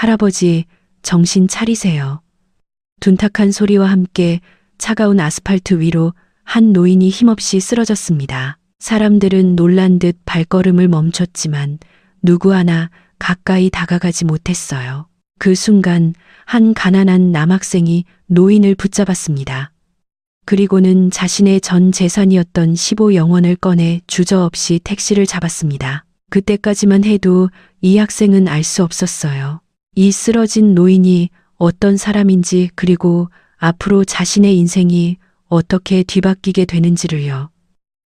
할아버지, 정신 차리세요. 둔탁한 소리와 함께 차가운 아스팔트 위로 한 노인이 힘없이 쓰러졌습니다. 사람들은 놀란 듯 발걸음을 멈췄지만 누구 하나 가까이 다가가지 못했어요. 그 순간 한 가난한 남학생이 노인을 붙잡았습니다. 그리고는 자신의 전 재산이었던 15영원을 꺼내 주저없이 택시를 잡았습니다. 그때까지만 해도 이 학생은 알 수 없었어요. 이 쓰러진 노인이 어떤 사람인지, 그리고 앞으로 자신의 인생이 어떻게 뒤바뀌게 되는지를요.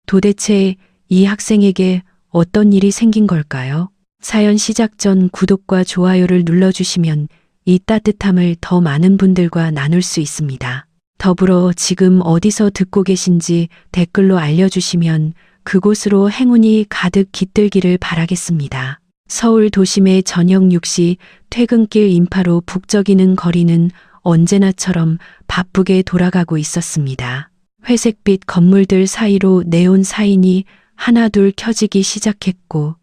도대체 이 학생에게 어떤 일이 생긴 걸까요? 사연 시작 전 구독과 좋아요를 눌러주시면 이 따뜻함을 더 많은 분들과 나눌 수 있습니다. 더불어 지금 어디서 듣고 계신지 댓글로 알려주시면 그곳으로 행운이 가득 깃들기를 바라겠습니다. 서울 도심의 저녁 6시 퇴근길 인파로 북적이는 거리는 언제나처럼 바쁘게 돌아가고 있었습니다. 회색빛 건물들 사이로 네온 사인이 하나둘 켜지기 시작했고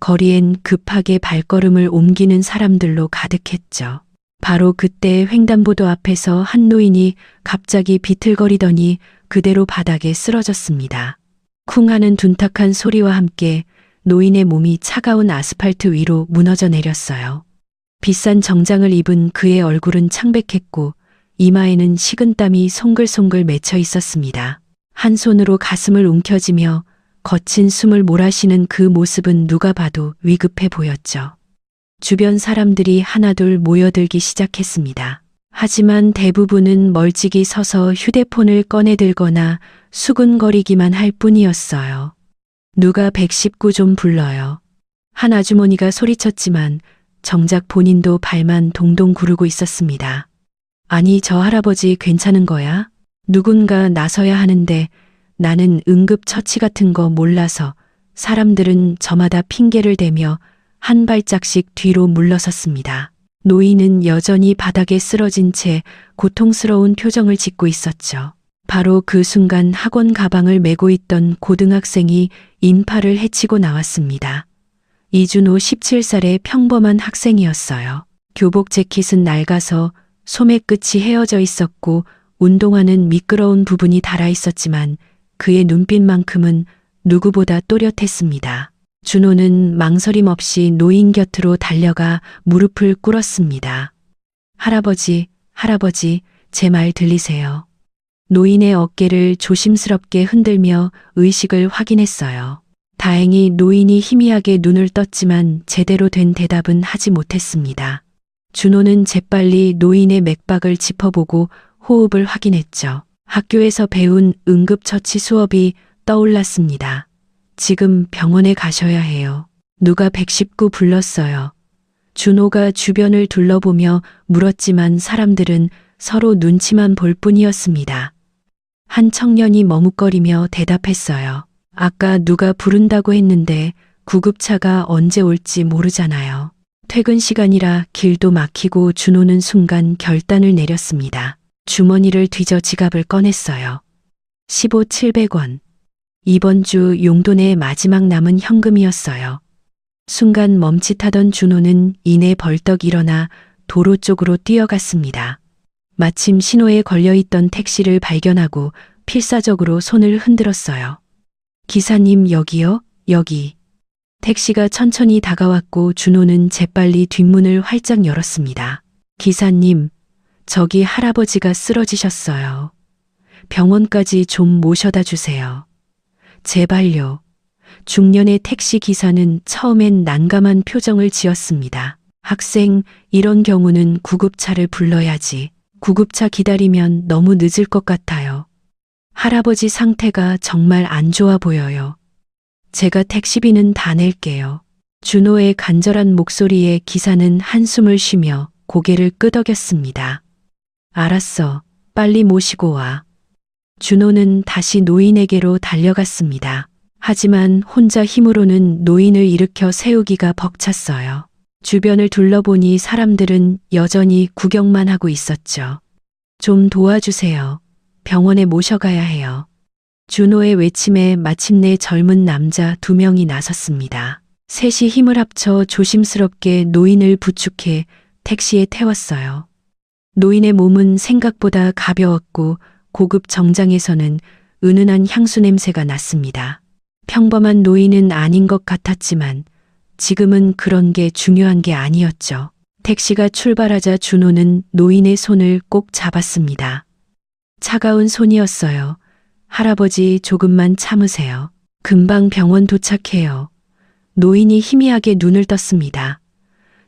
거리엔 급하게 발걸음을 옮기는 사람들로 가득했죠. 바로 그때 횡단보도 앞에서 한 노인이 갑자기 비틀거리더니 그대로 바닥에 쓰러졌습니다. 쿵 하는 둔탁한 소리와 함께 노인의 몸이 차가운 아스팔트 위로 무너져 내렸어요. 비싼 정장을 입은 그의 얼굴은 창백했고 이마에는 식은땀이 송글송글 맺혀 있었습니다. 한 손으로 가슴을 움켜쥐며 거친 숨을 몰아쉬는 그 모습은 누가 봐도 위급해 보였죠. 주변 사람들이 하나둘 모여들기 시작했습니다. 하지만 대부분은 멀찍이 서서 휴대폰을 꺼내들거나 수근거리기만 할 뿐이었어요. 누가 119 좀 불러요. 한 아주머니가 소리쳤지만 정작 본인도 발만 동동 구르고 있었습니다. 아니, 저 할아버지 괜찮은 거야? 누군가 나서야 하는데 나는 응급처치 같은 거 몰라서. 사람들은 저마다 핑계를 대며 한 발짝씩 뒤로 물러섰습니다. 노인은 여전히 바닥에 쓰러진 채 고통스러운 표정을 짓고 있었죠. 바로 그 순간 학원 가방을 메고 있던 고등학생이 인파를 헤치고 나왔습니다. 이준호 17살의 평범한 학생이었어요. 교복 재킷은 낡아서 소매 끝이 헤어져 있었고 운동화는 미끄러운 부분이 닳아 있었지만 그의 눈빛만큼은 누구보다 또렷했습니다. 준호는 망설임 없이 노인 곁으로 달려가 무릎을 꿇었습니다. 할아버지, 할아버지, 제 말 들리세요? 노인의 어깨를 조심스럽게 흔들며 의식을 확인했어요. 다행히 노인이 희미하게 눈을 떴지만 제대로 된 대답은 하지 못했습니다. 준호는 재빨리 노인의 맥박을 짚어보고 호흡을 확인했죠. 학교에서 배운 응급처치 수업이 떠올랐습니다. 지금 병원에 가셔야 해요. 누가 119 불렀어요. 준호가 주변을 둘러보며 물었지만 사람들은 서로 눈치만 볼 뿐이었습니다. 한 청년이 머뭇거리며 대답했어요. 아까 누가 부른다고 했는데 구급차가 언제 올지 모르잖아요. 퇴근 시간이라 길도 막히고 준호는 순간 결단을 내렸습니다. 주머니를 뒤져 지갑을 꺼냈어요. 15,700원. 이번 주 용돈의 마지막 남은 현금이었어요. 순간 멈칫하던 준호는 이내 벌떡 일어나 도로 쪽으로 뛰어갔습니다. 마침 신호에 걸려있던 택시를 발견하고 필사적으로 손을 흔들었어요. 기사님, 여기요? 여기. 택시가 천천히 다가왔고 준호는 재빨리 뒷문을 활짝 열었습니다. 기사님, 저기 할아버지가 쓰러지셨어요. 병원까지 좀 모셔다 주세요. 제발요. 중년의 택시 기사는 처음엔 난감한 표정을 지었습니다. 학생, 이런 경우는 구급차를 불러야지. 구급차 기다리면 너무 늦을 것 같아요. 할아버지 상태가 정말 안 좋아 보여요. 제가 택시비는 다 낼게요. 준호의 간절한 목소리에 기사는 한숨을 쉬며 고개를 끄덕였습니다. 알았어. 빨리 모시고 와. 준호는 다시 노인에게로 달려갔습니다. 하지만 혼자 힘으로는 노인을 일으켜 세우기가 벅찼어요. 주변을 둘러보니 사람들은 여전히 구경만 하고 있었죠. 좀 도와주세요. 병원에 모셔가야 해요. 준호의 외침에 마침내 젊은 남자 2명이 나섰습니다. 셋이 힘을 합쳐 조심스럽게 노인을 부축해 택시에 태웠어요. 노인의 몸은 생각보다 가벼웠고 고급 정장에서는 은은한 향수 냄새가 났습니다. 평범한 노인은 아닌 것 같았지만 지금은 그런 게 중요한 게 아니었죠. 택시가 출발하자 준호는 노인의 손을 꼭 잡았습니다. 차가운 손이었어요. 할아버지 조금만 참으세요. 금방 병원 도착해요. 노인이 희미하게 눈을 떴습니다.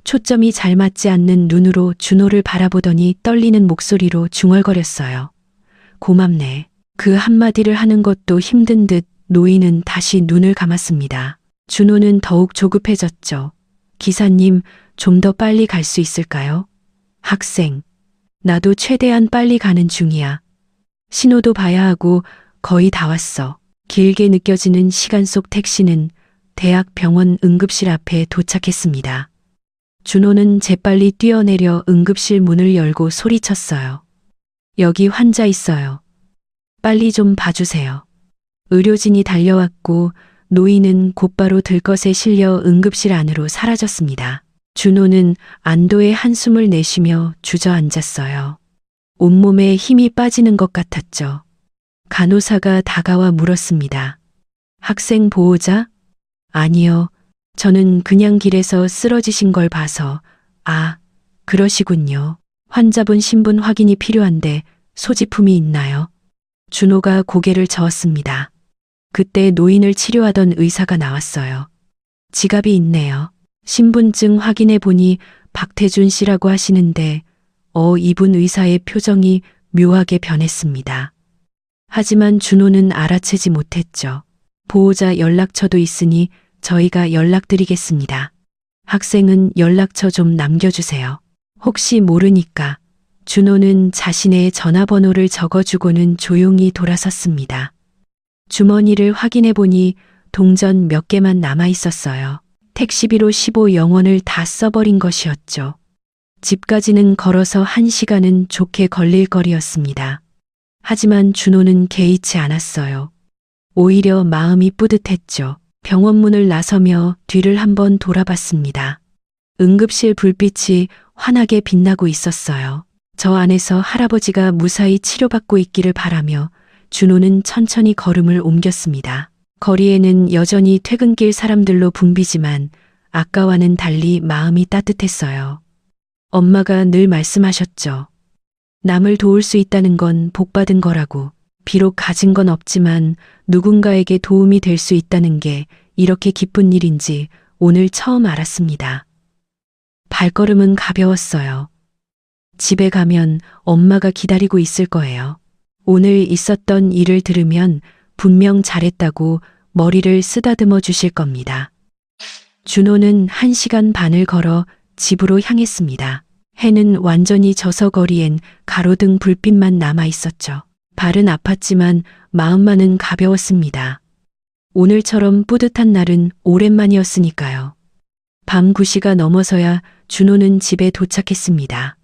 초점이 잘 맞지 않는 눈으로 준호를 바라보더니 떨리는 목소리로 중얼거렸어요. 고맙네. 그 한마디를 하는 것도 힘든 듯 노인은 다시 눈을 감았습니다. 준호는 더욱 조급해졌죠. 기사님, 좀 더 빨리 갈 수 있을까요? 학생, 나도 최대한 빨리 가는 중이야. 신호도 봐야 하고 거의 다 왔어. 길게 느껴지는 시간 속 택시는 대학 병원 응급실 앞에 도착했습니다. 준호는 재빨리 뛰어내려 응급실 문을 열고 소리쳤어요. 여기 환자 있어요. 빨리 좀 봐주세요. 의료진이 달려왔고 노인은 곧바로 들것에 실려 응급실 안으로 사라졌습니다. 준호는 안도의 한숨을 내쉬며 주저앉았어요. 온몸에 힘이 빠지는 것 같았죠. 간호사가 다가와 물었습니다. 학생 보호자? 아니요. 저는 그냥 길에서 쓰러지신 걸 봐서. 아, 그러시군요. 환자분 신분 확인이 필요한데 소지품이 있나요? 준호가 고개를 저었습니다. 그때 노인을 치료하던 의사가 나왔어요. 지갑이 있네요. 신분증 확인해 보니 박태준 씨라고 하시는데 이분 의사의 표정이 묘하게 변했습니다. 하지만 준호는 알아채지 못했죠. 보호자 연락처도 있으니 저희가 연락드리겠습니다. 학생은 연락처 좀 남겨주세요. 혹시 모르니까. 준호는 자신의 전화번호를 적어주고는 조용히 돌아섰습니다. 주머니를 확인해 보니 동전 몇 개만 남아 있었어요. 택시비로 15영원을 다 써버린 것이었죠. 집까지는 걸어서 1시간은 좋게 걸릴 거리였습니다. 하지만 준호는 개의치 않았어요. 오히려 마음이 뿌듯했죠. 병원 문을 나서며 뒤를 한번 돌아봤습니다. 응급실 불빛이 환하게 빛나고 있었어요. 저 안에서 할아버지가 무사히 치료받고 있기를 바라며 준호는 천천히 걸음을 옮겼습니다. 거리에는 여전히 퇴근길 사람들로 붐비지만 아까와는 달리 마음이 따뜻했어요. 엄마가 늘 말씀하셨죠. 남을 도울 수 있다는 건 복받은 거라고. 비록 가진 건 없지만 누군가에게 도움이 될 수 있다는 게 이렇게 기쁜 일인지 오늘 처음 알았습니다. 발걸음은 가벼웠어요. 집에 가면 엄마가 기다리고 있을 거예요. 오늘 있었던 일을 들으면 분명 잘했다고 머리를 쓰다듬어 주실 겁니다. 준호는 1시간 반을 걸어 집으로 향했습니다. 해는 완전히 져서 거리엔 가로등 불빛만 남아 있었죠. 발은 아팠지만 마음만은 가벼웠습니다. 오늘처럼 뿌듯한 날은 오랜만이었으니까요. 밤 9시가 넘어서야 준호는 집에 도착했습니다.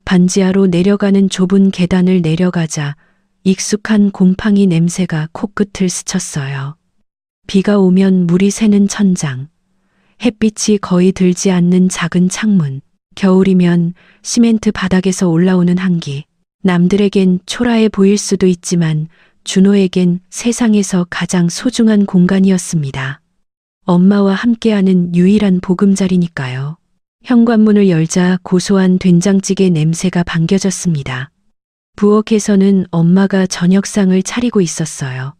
반지하로 내려가는 좁은 계단을 내려가자 익숙한 곰팡이 냄새가 코끝을 스쳤어요. 비가 오면 물이 새는 천장, 햇빛이 거의 들지 않는 작은 창문, 겨울이면 시멘트 바닥에서 올라오는 한기. 남들에겐 초라해 보일 수도 있지만 준호에겐 세상에서 가장 소중한 공간이었습니다. 엄마와 함께하는 유일한 보금자리니까요. 현관문을 열자 고소한 된장찌개 냄새가 반겨졌습니다. 부엌에서는 엄마가 저녁상을 차리고 있었어요.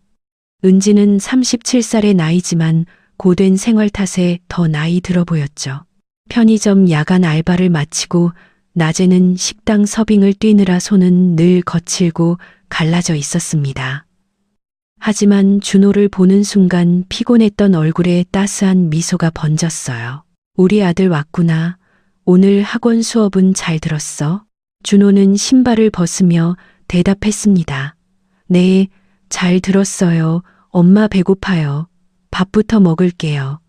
은지는 37살의 나이지만 고된 생활 탓에 더 나이 들어 보였죠. 편의점 야간 알바를 마치고 낮에는 식당 서빙을 뛰느라 손은 늘 거칠고 갈라져 있었습니다. 하지만 준호를 보는 순간 피곤했던 얼굴에 따스한 미소가 번졌어요. 우리 아들 왔구나. 오늘 학원 수업은 잘 들었어? 준호는 신발을 벗으며 대답했습니다. 네, 잘 들었어요. 엄마 배고파요. 밥부터 먹을게요.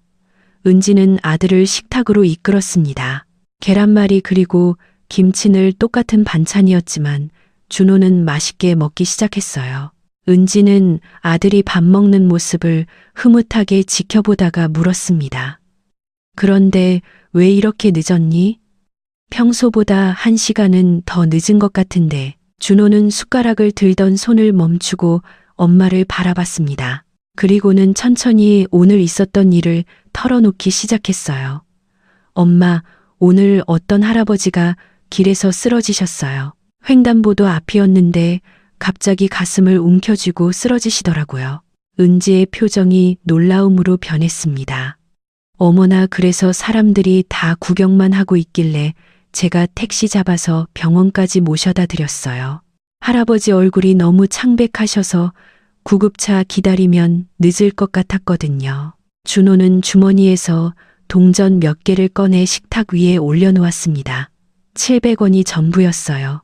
은지는 아들을 식탁으로 이끌었습니다. 계란말이 그리고 김치늘 똑같은 반찬이었지만 준호는 맛있게 먹기 시작했어요. 은지는 아들이 밥 먹는 모습을 흐뭇하게 지켜보다가 물었습니다. 그런데 왜 이렇게 늦었니? 평소보다 1시간은 더 늦은 것 같은데 준호는 숟가락을 들던 손을 멈추고 엄마를 바라봤습니다. 그리고는 천천히 오늘 있었던 일을 털어놓기 시작했어요. 엄마, 오늘 어떤 할아버지가 길에서 쓰러지셨어요. 횡단보도 앞이었는데 갑자기 가슴을 움켜쥐고 쓰러지시더라고요. 은지의 표정이 놀라움으로 변했습니다. 어머나, 그래서 사람들이 다 구경만 하고 있길래 제가 택시 잡아서 병원까지 모셔다 드렸어요. 할아버지 얼굴이 너무 창백하셔서 구급차 기다리면 늦을 것 같았거든요. 준호는 주머니에서 동전 몇 개를 꺼내 식탁 위에 올려놓았습니다. 700원이 전부였어요.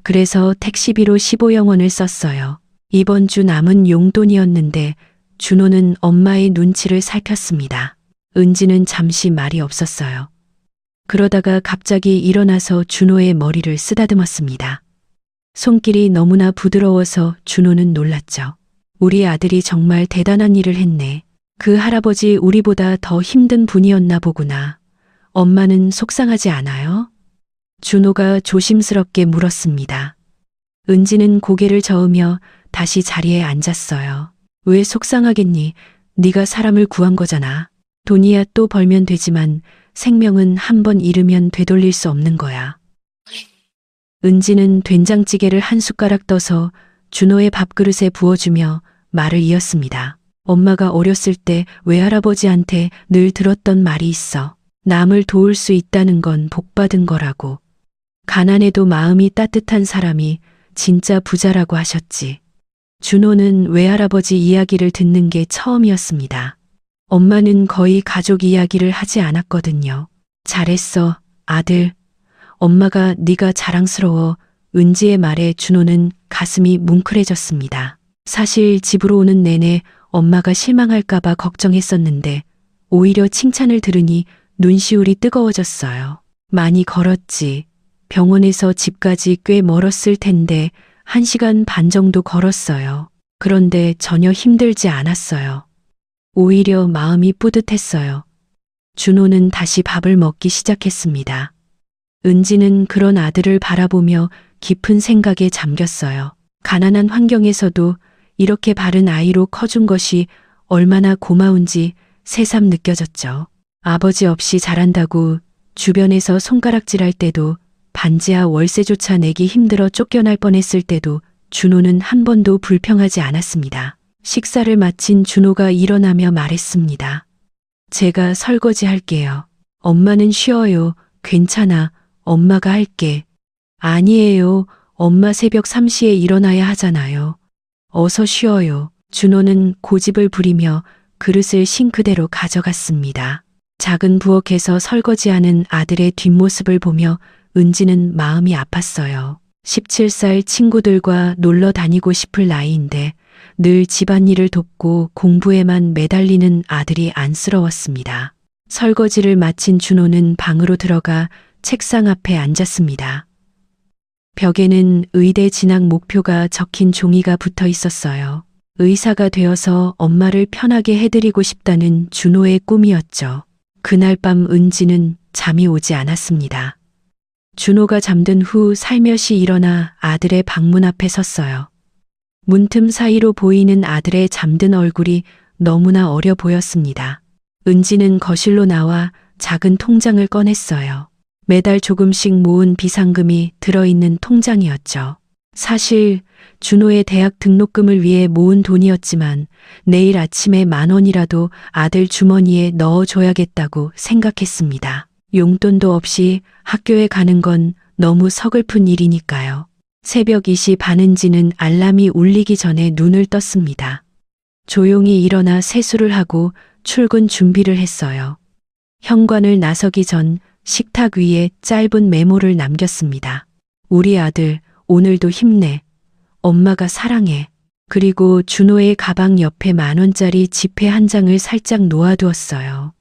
그래서 택시비로 15영원을 썼어요. 이번 주 남은 용돈이었는데 준호는 엄마의 눈치를 살폈습니다. 은지는 잠시 말이 없었어요. 그러다가 갑자기 일어나서 준호의 머리를 쓰다듬었습니다. 손길이 너무나 부드러워서 준호는 놀랐죠. 우리 아들이 정말 대단한 일을 했네. 그 할아버지 우리보다 더 힘든 분이었나 보구나. 엄마는 속상하지 않아요? 준호가 조심스럽게 물었습니다. 은지는 고개를 저으며 다시 자리에 앉았어요. 왜 속상하겠니? 네가 사람을 구한 거잖아. 돈이야 또 벌면 되지만 생명은 한 번 잃으면 되돌릴 수 없는 거야. 은지는 된장찌개를 한 숟가락 떠서 준호의 밥그릇에 부어주며 말을 이었습니다. 엄마가 어렸을 때 외할아버지한테 늘 들었던 말이 있어. 남을 도울 수 있다는 건 복받은 거라고. 가난해도 마음이 따뜻한 사람이 진짜 부자라고 하셨지. 준호는 외할아버지 이야기를 듣는 게 처음이었습니다. 엄마는 거의 가족 이야기를 하지 않았거든요. 잘했어, 아들. 엄마가 네가 자랑스러워. 은지의 말에 준호는 가슴이 뭉클해졌습니다. 사실 집으로 오는 내내 엄마가 실망할까봐 걱정했었는데 오히려 칭찬을 들으니 눈시울이 뜨거워졌어요. 많이 걸었지. 병원에서 집까지 꽤 멀었을 텐데 1시간 반 정도 걸었어요. 그런데 전혀 힘들지 않았어요. 오히려 마음이 뿌듯했어요. 준호는 다시 밥을 먹기 시작했습니다. 은지는 그런 아들을 바라보며 깊은 생각에 잠겼어요. 가난한 환경에서도 이렇게 바른 아이로 커준 것이 얼마나 고마운지 새삼 느껴졌죠. 아버지 없이 자란다고 주변에서 손가락질할 때도, 반지하 월세조차 내기 힘들어 쫓겨날 뻔했을 때도 준호는 한 번도 불평하지 않았습니다. 식사를 마친 준호가 일어나며 말했습니다. 제가 설거지 할게요. 엄마는 쉬어요. 괜찮아. 엄마가 할게. 아니에요. 엄마 새벽 3시에 일어나야 하잖아요. 어서 쉬어요. 준호는 고집을 부리며 그릇을 싱크대로 가져갔습니다. 작은 부엌에서 설거지하는 아들의 뒷모습을 보며 은지는 마음이 아팠어요. 17살 친구들과 놀러 다니고 싶을 나이인데 늘 집안일을 돕고 공부에만 매달리는 아들이 안쓰러웠습니다. 설거지를 마친 준호는 방으로 들어가 책상 앞에 앉았습니다. 벽에는 의대 진학 목표가 적힌 종이가 붙어 있었어요. 의사가 되어서 엄마를 편하게 해드리고 싶다는 준호의 꿈이었죠. 그날 밤 은지는 잠이 오지 않았습니다. 준호가 잠든 후 살며시 일어나 아들의 방문 앞에 섰어요. 문틈 사이로 보이는 아들의 잠든 얼굴이 너무나 어려 보였습니다. 은지는 거실로 나와 작은 통장을 꺼냈어요. 매달 조금씩 모은 비상금이 들어있는 통장이었죠. 사실 준호의 대학 등록금을 위해 모은 돈이었지만 내일 아침에 10,000원이라도 아들 주머니에 넣어줘야겠다고 생각했습니다. 용돈도 없이 학교에 가는 건 너무 서글픈 일이니까요. 새벽 2시 반 은지는 알람이 울리기 전에 눈을 떴습니다. 조용히 일어나 세수를 하고 출근 준비를 했어요. 현관을 나서기 전 식탁 위에 짧은 메모를 남겼습니다. 우리 아들, 오늘도 힘내. 엄마가 사랑해. 그리고 준호의 가방 옆에 10,000원짜리 지폐 한 장을 살짝 놓아두었어요.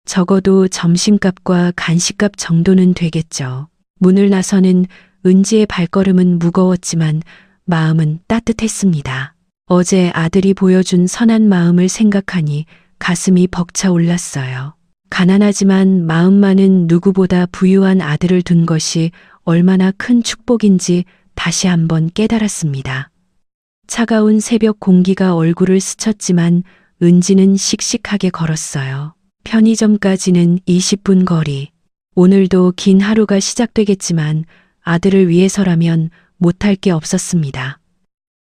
적어도 점심값과 간식값 정도는 되겠죠. 문을 나서는 은지의 발걸음은 무거웠지만 마음은 따뜻했습니다. 어제 아들이 보여준 선한 마음을 생각하니 가슴이 벅차 올랐어요. 가난하지만 마음만은 누구보다 부유한 아들을 둔 것이 얼마나 큰 축복인지 다시 한번 깨달았습니다. 차가운 새벽 공기가 얼굴을 스쳤지만 은지는 씩씩하게 걸었어요. 편의점까지는 20분 거리. 오늘도 긴 하루가 시작되겠지만 아들을 위해서라면 못할 게 없었습니다.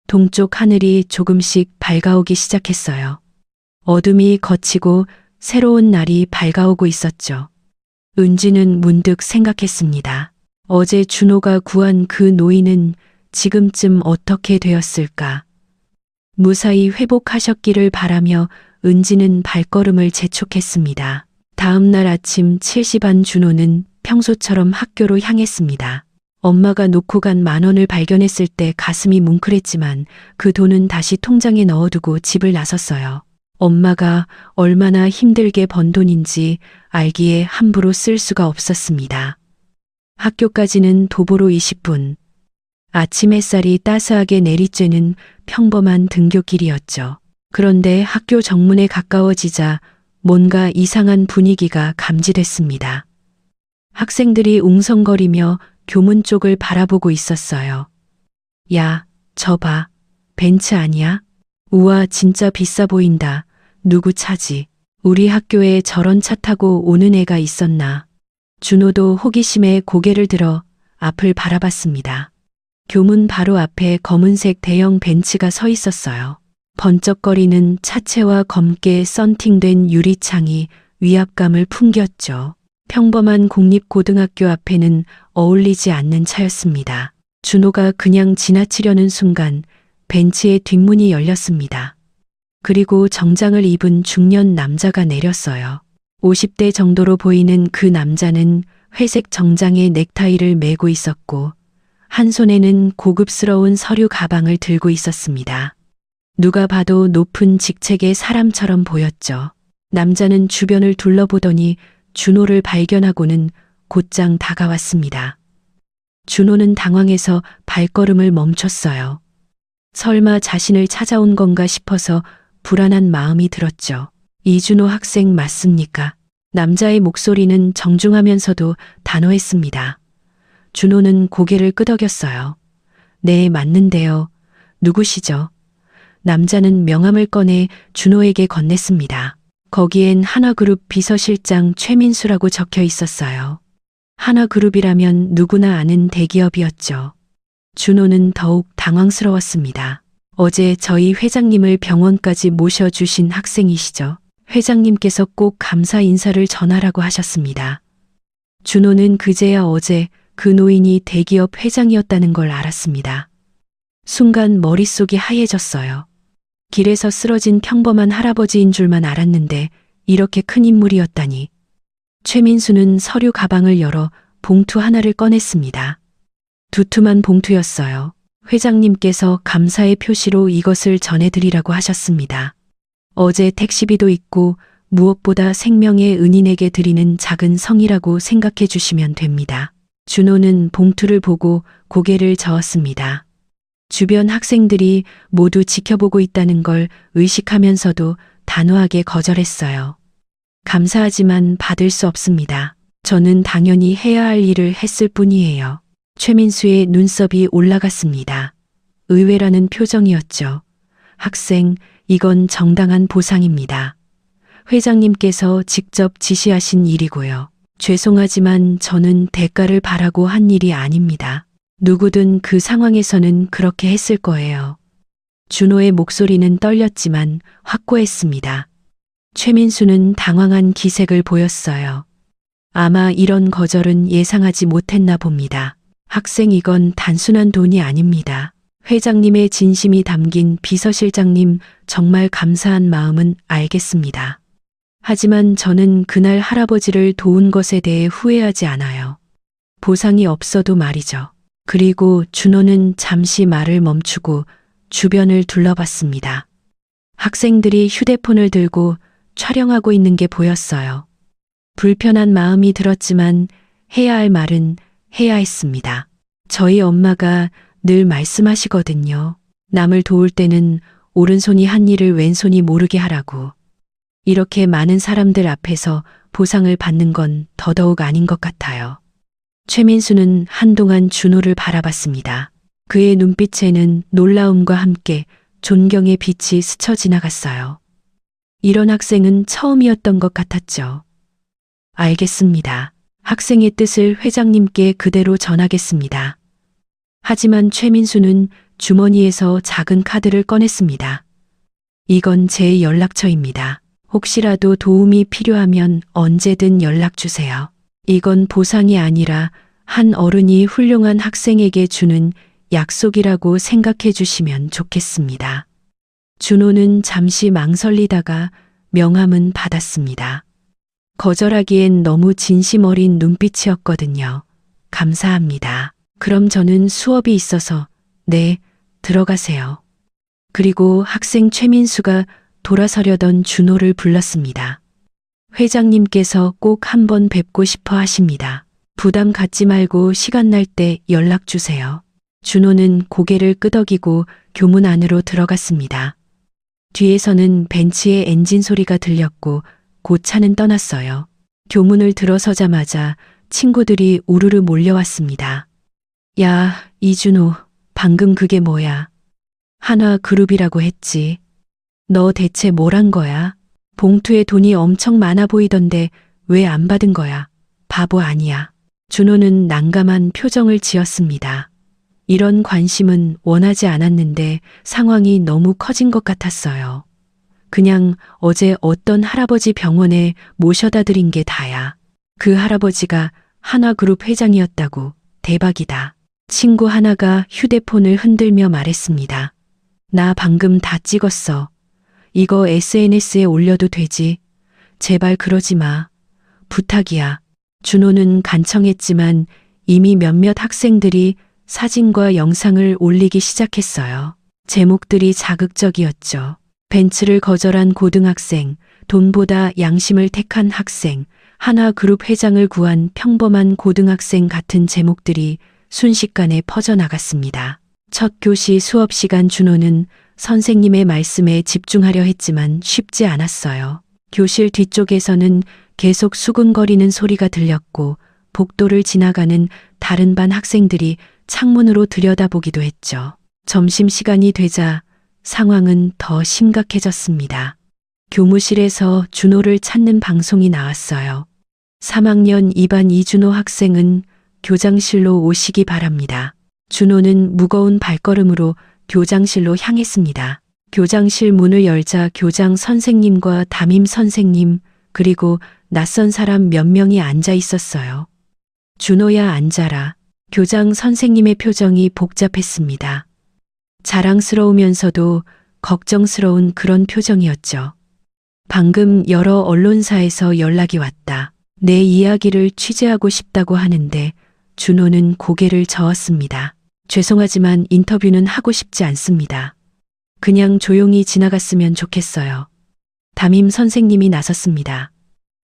동쪽 하늘이 조금씩 밝아오기 시작했어요. 어둠이 걷히고 새로운 날이 밝아오고 있었죠. 은지는 문득 생각했습니다. 어제 준호가 구한 그 노인은 지금쯤 어떻게 되었을까? 무사히 회복하셨기를 바라며 은지는 발걸음을 재촉했습니다. 다음 날 아침 7시 반 준호는 평소처럼 학교로 향했습니다. 엄마가 놓고 간 10,000원을 발견했을 때 가슴이 뭉클했지만 그 돈은 다시 통장에 넣어두고 집을 나섰어요. 엄마가 얼마나 힘들게 번 돈인지 알기에 함부로 쓸 수가 없었습니다. 학교까지는 도보로 20분. 아침 햇살이 따스하게 내리쬐는 평범한 등굣길이었죠. 그런데 학교 정문에 가까워지자 뭔가 이상한 분위기가 감지됐습니다. 학생들이 웅성거리며 교문 쪽을 바라보고 있었어요. 야, 저 봐. 벤츠 아니야? 우와, 진짜 비싸 보인다. 누구 차지? 우리 학교에 저런 차 타고 오는 애가 있었나? 준호도 호기심에 고개를 들어 앞을 바라봤습니다. 교문 바로 앞에 검은색 대형 벤츠가 서 있었어요. 번쩍거리는 차체와 검게 썬팅된 유리창이 위압감을 풍겼죠. 평범한 공립고등학교 앞에는 어울리지 않는 차였습니다. 준호가 그냥 지나치려는 순간 벤츠의 뒷문이 열렸습니다. 그리고 정장을 입은 중년 남자가 내렸어요. 50대 정도로 보이는 그 남자는 회색 정장에 넥타이를 매고 있었고 한 손에는 고급스러운 서류 가방을 들고 있었습니다. 누가 봐도 높은 직책의 사람처럼 보였죠. 남자는 주변을 둘러보더니 준호를 발견하고는 곧장 다가왔습니다. 준호는 당황해서 발걸음을 멈췄어요. 설마 자신을 찾아온 건가 싶어서 불안한 마음이 들었죠. 이준호 학생 맞습니까? 남자의 목소리는 정중하면서도 단호했습니다. 준호는 고개를 끄덕였어요. 네, 맞는데요. 누구시죠? 남자는 명함을 꺼내 준호에게 건넸습니다. 거기엔 하나그룹 비서실장 최민수라고 적혀 있었어요. 하나그룹이라면 누구나 아는 대기업이었죠. 준호는 더욱 당황스러웠습니다. 어제 저희 회장님을 병원까지 모셔주신 학생이시죠? 회장님께서 꼭 감사 인사를 전하라고 하셨습니다. 준호는 그제야 어제 그 노인이 대기업 회장이었다는 걸 알았습니다. 순간 머릿속이 하얘졌어요. 길에서 쓰러진 평범한 할아버지인 줄만 알았는데 이렇게 큰 인물이었다니. 최민수는 서류 가방을 열어 봉투 하나를 꺼냈습니다. 두툼한 봉투였어요. 회장님께서 감사의 표시로 이것을 전해드리라고 하셨습니다. 어제 택시비도 있고 무엇보다 생명의 은인에게 드리는 작은 성이라고 생각해 주시면 됩니다. 준호는 봉투를 보고 고개를 저었습니다. 주변 학생들이 모두 지켜보고 있다는 걸 의식하면서도 단호하게 거절했어요. 감사하지만 받을 수 없습니다. 저는 당연히 해야 할 일을 했을 뿐이에요. 최민수의 눈썹이 올라갔습니다. 의외라는 표정이었죠. 학생, 이건 정당한 보상입니다. 회장님께서 직접 지시하신 일이고요. 죄송하지만 저는 대가를 바라고 한 일이 아닙니다. 누구든 그 상황에서는 그렇게 했을 거예요. 준호의 목소리는 떨렸지만 확고했습니다. 최민수는 당황한 기색을 보였어요. 아마 이런 거절은 예상하지 못했나 봅니다. 학생, 이건 단순한 돈이 아닙니다. 회장님의 진심이 담긴 비서실장님 정말 감사한 마음은 알겠습니다. 하지만 저는 그날 할아버지를 도운 것에 대해 후회하지 않아요. 보상이 없어도 말이죠. 그리고 준호는 잠시 말을 멈추고 주변을 둘러봤습니다. 학생들이 휴대폰을 들고 촬영하고 있는 게 보였어요. 불편한 마음이 들었지만 해야 할 말은 해야 했습니다. 저희 엄마가 늘 말씀하시거든요. 남을 도울 때는 오른손이 한 일을 왼손이 모르게 하라고. 이렇게 많은 사람들 앞에서 보상을 받는 건 더더욱 아닌 것 같아요. 최민수는 한동안 준호를 바라봤습니다. 그의 눈빛에는 놀라움과 함께 존경의 빛이 스쳐 지나갔어요. 이런 학생은 처음이었던 것 같았죠. 알겠습니다. 학생의 뜻을 회장님께 그대로 전하겠습니다. 하지만 최민수는 주머니에서 작은 카드를 꺼냈습니다. 이건 제 연락처입니다. 혹시라도 도움이 필요하면 언제든 연락 주세요. 이건 보상이 아니라 한 어른이 훌륭한 학생에게 주는 약속이라고 생각해 주시면 좋겠습니다. 준호는 잠시 망설이다가 명함은 받았습니다. 거절하기엔 너무 진심 어린 눈빛이었거든요. 감사합니다. 그럼 저는 수업이 있어서, 네, 들어가세요. 그리고 학생 최민수가 돌아서려던 준호를 불렀습니다. 회장님께서 꼭 한번 뵙고 싶어 하십니다. 부담 갖지 말고 시간 날 때 연락 주세요. 준호는 고개를 끄덕이고 교문 안으로 들어갔습니다. 뒤에서는 벤츠의 엔진 소리가 들렸고 곧 차는 떠났어요. 교문을 들어서자마자 친구들이 우르르 몰려왔습니다. 야, 이준호, 방금 그게 뭐야? 한화그룹이라고 했지. 너 대체 뭘 한 거야? 봉투에 돈이 엄청 많아 보이던데 왜 안 받은 거야? 바보 아니야. 준호는 난감한 표정을 지었습니다. 이런 관심은 원하지 않았는데 상황이 너무 커진 것 같았어요. 그냥 어제 어떤 할아버지 병원에 모셔다 드린 게 다야. 그 할아버지가 한화그룹 회장이었다고. 대박이다. 친구 하나가 휴대폰을 흔들며 말했습니다. 나 방금 다 찍었어. 이거 SNS에 올려도 되지? 제발 그러지 마. 부탁이야. 준호는 간청했지만 이미 몇몇 학생들이 사진과 영상을 올리기 시작했어요. 제목들이 자극적이었죠. 벤츠를 거절한 고등학생, 돈보다 양심을 택한 학생, 한화그룹 회장을 구한 평범한 고등학생 같은 제목들이 순식간에 퍼져나갔습니다. 첫 교시 수업 시간 준호는 선생님의 말씀에 집중하려 했지만 쉽지 않았어요. 교실 뒤쪽에서는 계속 수근거리는 소리가 들렸고 복도를 지나가는 다른 반 학생들이 창문으로 들여다보기도 했죠. 점심시간이 되자 상황은 더 심각해졌습니다. 교무실에서 준호를 찾는 방송이 나왔어요. 3학년 2반 이준호 학생은 교장실로 오시기 바랍니다. 준호는 무거운 발걸음으로 교장실로 향했습니다. 교장실 문을 열자 교장 선생님과 담임 선생님 그리고 낯선 사람 몇 명이 앉아 있었어요. 준호야 앉아라. 교장 선생님의 표정이 복잡했습니다. 자랑스러우면서도 걱정스러운 그런 표정이었죠. 방금 여러 언론사에서 연락이 왔다. 내 이야기를 취재하고 싶다고 하는데 준호는 고개를 저었습니다. 죄송하지만 인터뷰는 하고 싶지 않습니다. 그냥 조용히 지나갔으면 좋겠어요. 담임 선생님이 나섰습니다.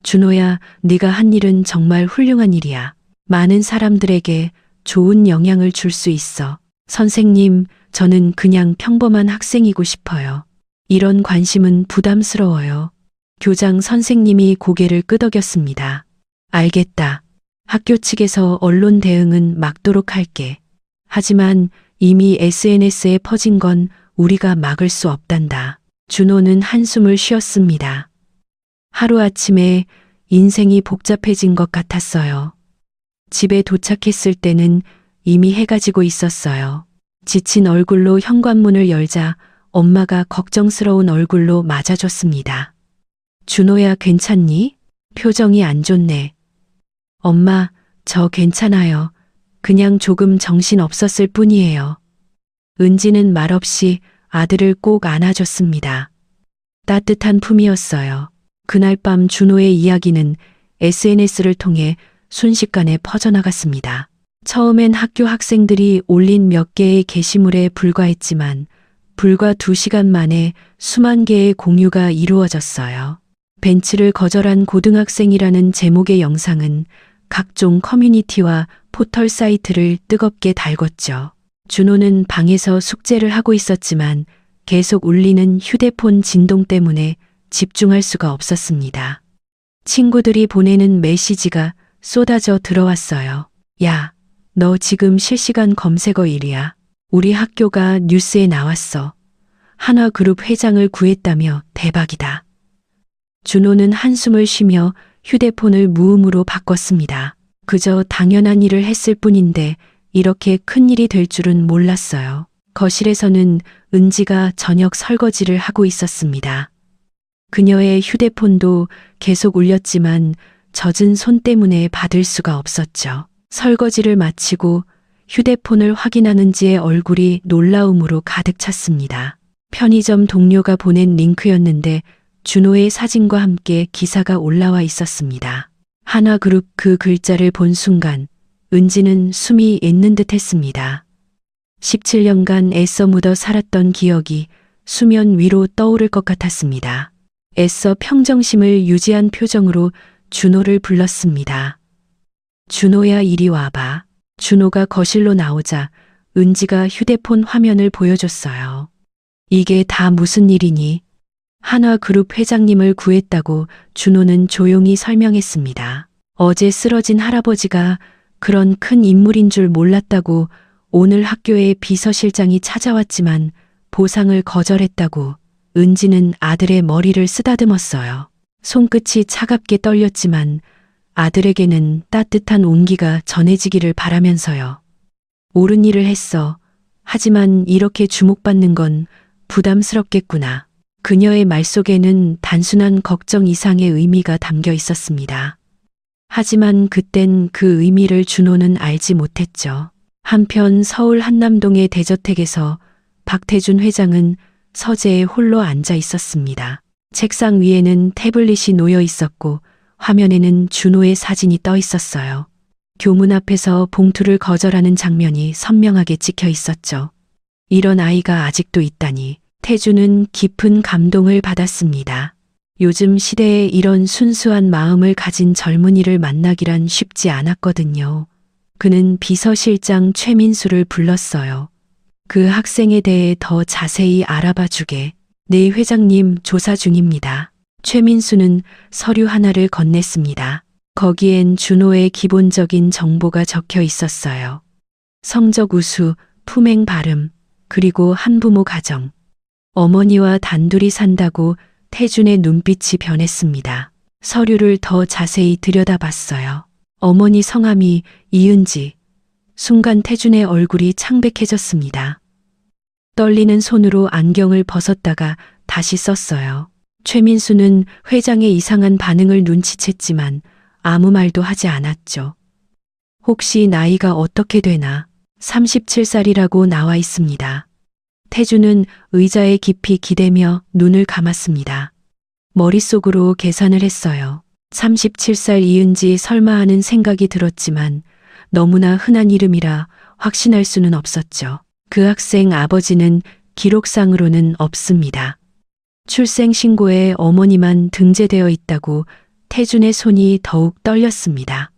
준호야, 네가 한 일은 정말 훌륭한 일이야. 많은 사람들에게 좋은 영향을 줄 수 있어. 선생님, 저는 그냥 평범한 학생이고 싶어요. 이런 관심은 부담스러워요. 교장 선생님이 고개를 끄덕였습니다. 알겠다. 학교 측에서 언론 대응은 막도록 할게. 하지만 이미 SNS에 퍼진 건 우리가 막을 수 없단다. 준호는 한숨을 쉬었습니다. 하루아침에 인생이 복잡해진 것 같았어요. 집에 도착했을 때는 이미 해가 지고 있었어요. 지친 얼굴로 현관문을 열자 엄마가 걱정스러운 얼굴로 맞아줬습니다. 준호야, 괜찮니? 표정이 안 좋네. 엄마, 저 괜찮아요. 그냥 조금 정신 없었을 뿐이에요. 은지는 말없이 아들을 꼭 안아줬습니다. 따뜻한 품이었어요. 그날 밤 준호의 이야기는 SNS를 통해 순식간에 퍼져나갔습니다. 처음엔 학교 학생들이 올린 몇 개의 게시물에 불과했지만 불과 2시간 만에 수만 개의 공유가 이루어졌어요. 벤츠를 거절한 고등학생이라는 제목의 영상은 각종 커뮤니티와 포털 사이트를 뜨겁게 달궜죠. 준호는 방에서 숙제를 하고 있었지만 계속 울리는 휴대폰 진동 때문에 집중할 수가 없었습니다. 친구들이 보내는 메시지가 쏟아져 들어왔어요. 야, 너 지금 실시간 검색어 1위야. 우리 학교가 뉴스에 나왔어. 한화그룹 회장을 구했다며 대박이다. 준호는 한숨을 쉬며 휴대폰을 무음으로 바꿨습니다. 그저 당연한 일을 했을 뿐인데 이렇게 큰일이 될 줄은 몰랐어요. 거실에서는 은지가 저녁 설거지를 하고 있었습니다. 그녀의 휴대폰도 계속 울렸지만 젖은 손 때문에 받을 수가 없었죠. 설거지를 마치고 휴대폰을 확인하는 지의 얼굴이 놀라움으로 가득 찼습니다. 편의점 동료가 보낸 링크였는데 준호의 사진과 함께 기사가 올라와 있었습니다. 한화그룹 그 글자를 본 순간 은지는 숨이 멎는 듯 했습니다. 17년간 애써 묻어 살았던 기억이 수면 위로 떠오를 것 같았습니다. 애써 평정심을 유지한 표정으로 준호를 불렀습니다. 준호야, 이리 와봐. 준호가 거실로 나오자 은지가 휴대폰 화면을 보여줬어요. 이게 다 무슨 일이니? 한화그룹 회장님을 구했다고 준호는 조용히 설명했습니다. 어제 쓰러진 할아버지가 그런 큰 인물인 줄 몰랐다고 오늘 학교에 비서실장이 찾아왔지만 보상을 거절했다고 은지는 아들의 머리를 쓰다듬었어요. 손끝이 차갑게 떨렸지만 아들에게는 따뜻한 온기가 전해지기를 바라면서요. 옳은 일을 했어. 하지만 이렇게 주목받는 건 부담스럽겠구나. 그녀의 말 속에는 단순한 걱정 이상의 의미가 담겨 있었습니다. 하지만 그땐 그 의미를 준호는 알지 못했죠. 한편 서울 한남동의 대저택에서 박태준 회장은 서재에 홀로 앉아 있었습니다. 책상 위에는 태블릿이 놓여 있었고 화면에는 준호의 사진이 떠 있었어요. 교문 앞에서 봉투를 거절하는 장면이 선명하게 찍혀 있었죠. 이런 아이가 아직도 있다니. 태준은 깊은 감동을 받았습니다. 요즘 시대에 이런 순수한 마음을 가진 젊은이를 만나기란 쉽지 않았거든요. 그는 비서실장 최민수를 불렀어요. 그 학생에 대해 더 자세히 알아봐 주게. 네, 회장님, 조사 중입니다. 최민수는 서류 하나를 건넸습니다. 거기엔 준호의 기본적인 정보가 적혀 있었어요. 성적 우수, 품행 발음, 그리고 한부모 가정. 어머니와 단둘이 산다고 태준의 눈빛이 변했습니다. 서류를 더 자세히 들여다봤어요. 어머니 성함이 이은지. 순간 태준의 얼굴이 창백해졌습니다. 떨리는 손으로 안경을 벗었다가 다시 썼어요. 최민수는 회장의 이상한 반응을 눈치챘지만 아무 말도 하지 않았죠. 혹시 나이가 어떻게 되나? 37살이라고 나와 있습니다. 태준은 의자에 깊이 기대며 눈을 감았습니다. 머릿속으로 계산을 했어요. 37살 이은지 설마 하는 생각이 들었지만 너무나 흔한 이름이라 확신할 수는 없었죠. 그 학생 아버지는 기록상으로는 없습니다. 출생신고에 어머니만 등재되어 있다고 태준의 손이 더욱 떨렸습니다.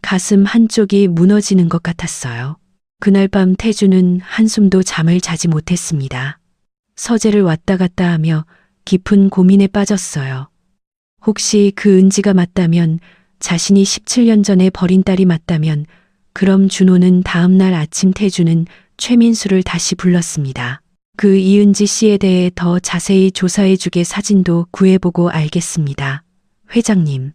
가슴 한쪽이 무너지는 것 같았어요. 그날 밤 태준은 한숨도 잠을 자지 못했습니다. 서재를 왔다 갔다 하며 깊은 고민에 빠졌어요. 혹시 그 은지가 맞다면, 자신이 17년 전에 버린 딸이 맞다면, 그럼 준호는 다음 날 아침 태준은 최민수를 다시 불렀습니다. 그 이은지 씨에 대해 더 자세히 조사해주게 사진도 구해보고 알겠습니다. 회장님.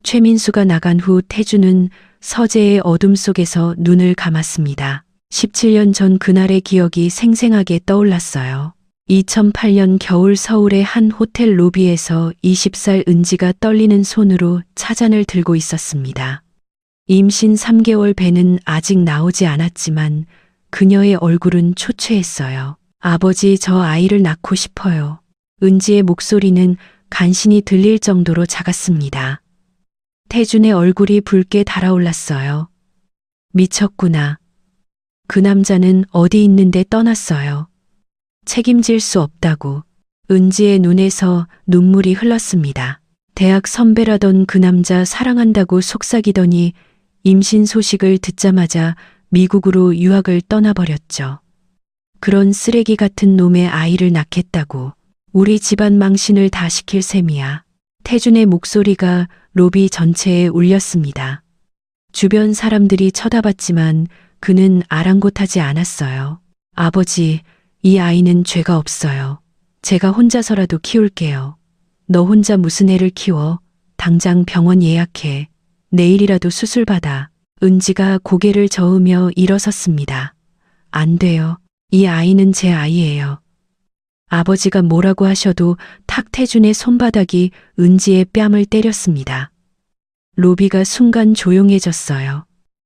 최민수가 나간 후 태준은 서재의 어둠 속에서 눈을 감았습니다. 17년 전 그날의 기억이 생생하게 떠올랐어요. 2008년 겨울 서울의 한 호텔 로비에서 20살 은지가 떨리는 손으로 차잔을 들고 있었습니다. 임신 3개월 배는 아직 나오지 않았지만 그녀의 얼굴은 초췌했어요. 아버지, 저 아이를 낳고 싶어요. 은지의 목소리는 간신히 들릴 정도로 작았습니다. 태준의 얼굴이 붉게 달아올랐어요. 미쳤구나. 그 남자는 어디 있는데 떠났어요. 책임질 수 없다고. 은지의 눈에서 눈물이 흘렀습니다. 대학 선배라던 그 남자 사랑한다고 속삭이더니 임신 소식을 듣자마자 미국으로 유학을 떠나버렸죠. 그런 쓰레기 같은 놈의 아이를 낳겠다고. 우리 집안 망신을 다 시킬 셈이야. 태준의 목소리가 로비 전체에 울렸습니다. 주변 사람들이 쳐다봤지만 그는 아랑곳하지 않았어요. 아버지, 이 아이는 죄가 없어요. 제가 혼자서라도 키울게요. 너 혼자 무슨 애를 키워? 당장 병원 예약해. 내일이라도 수술 받아. 은지가 고개를 저으며 일어섰습니다. 안 돼요. 이 아이는 제 아이예요. 아버지가 뭐라고 하셔도 탁태준의 손바닥이 은지의 뺨을 때렸습니다. 로비가 순간 조용해졌어요.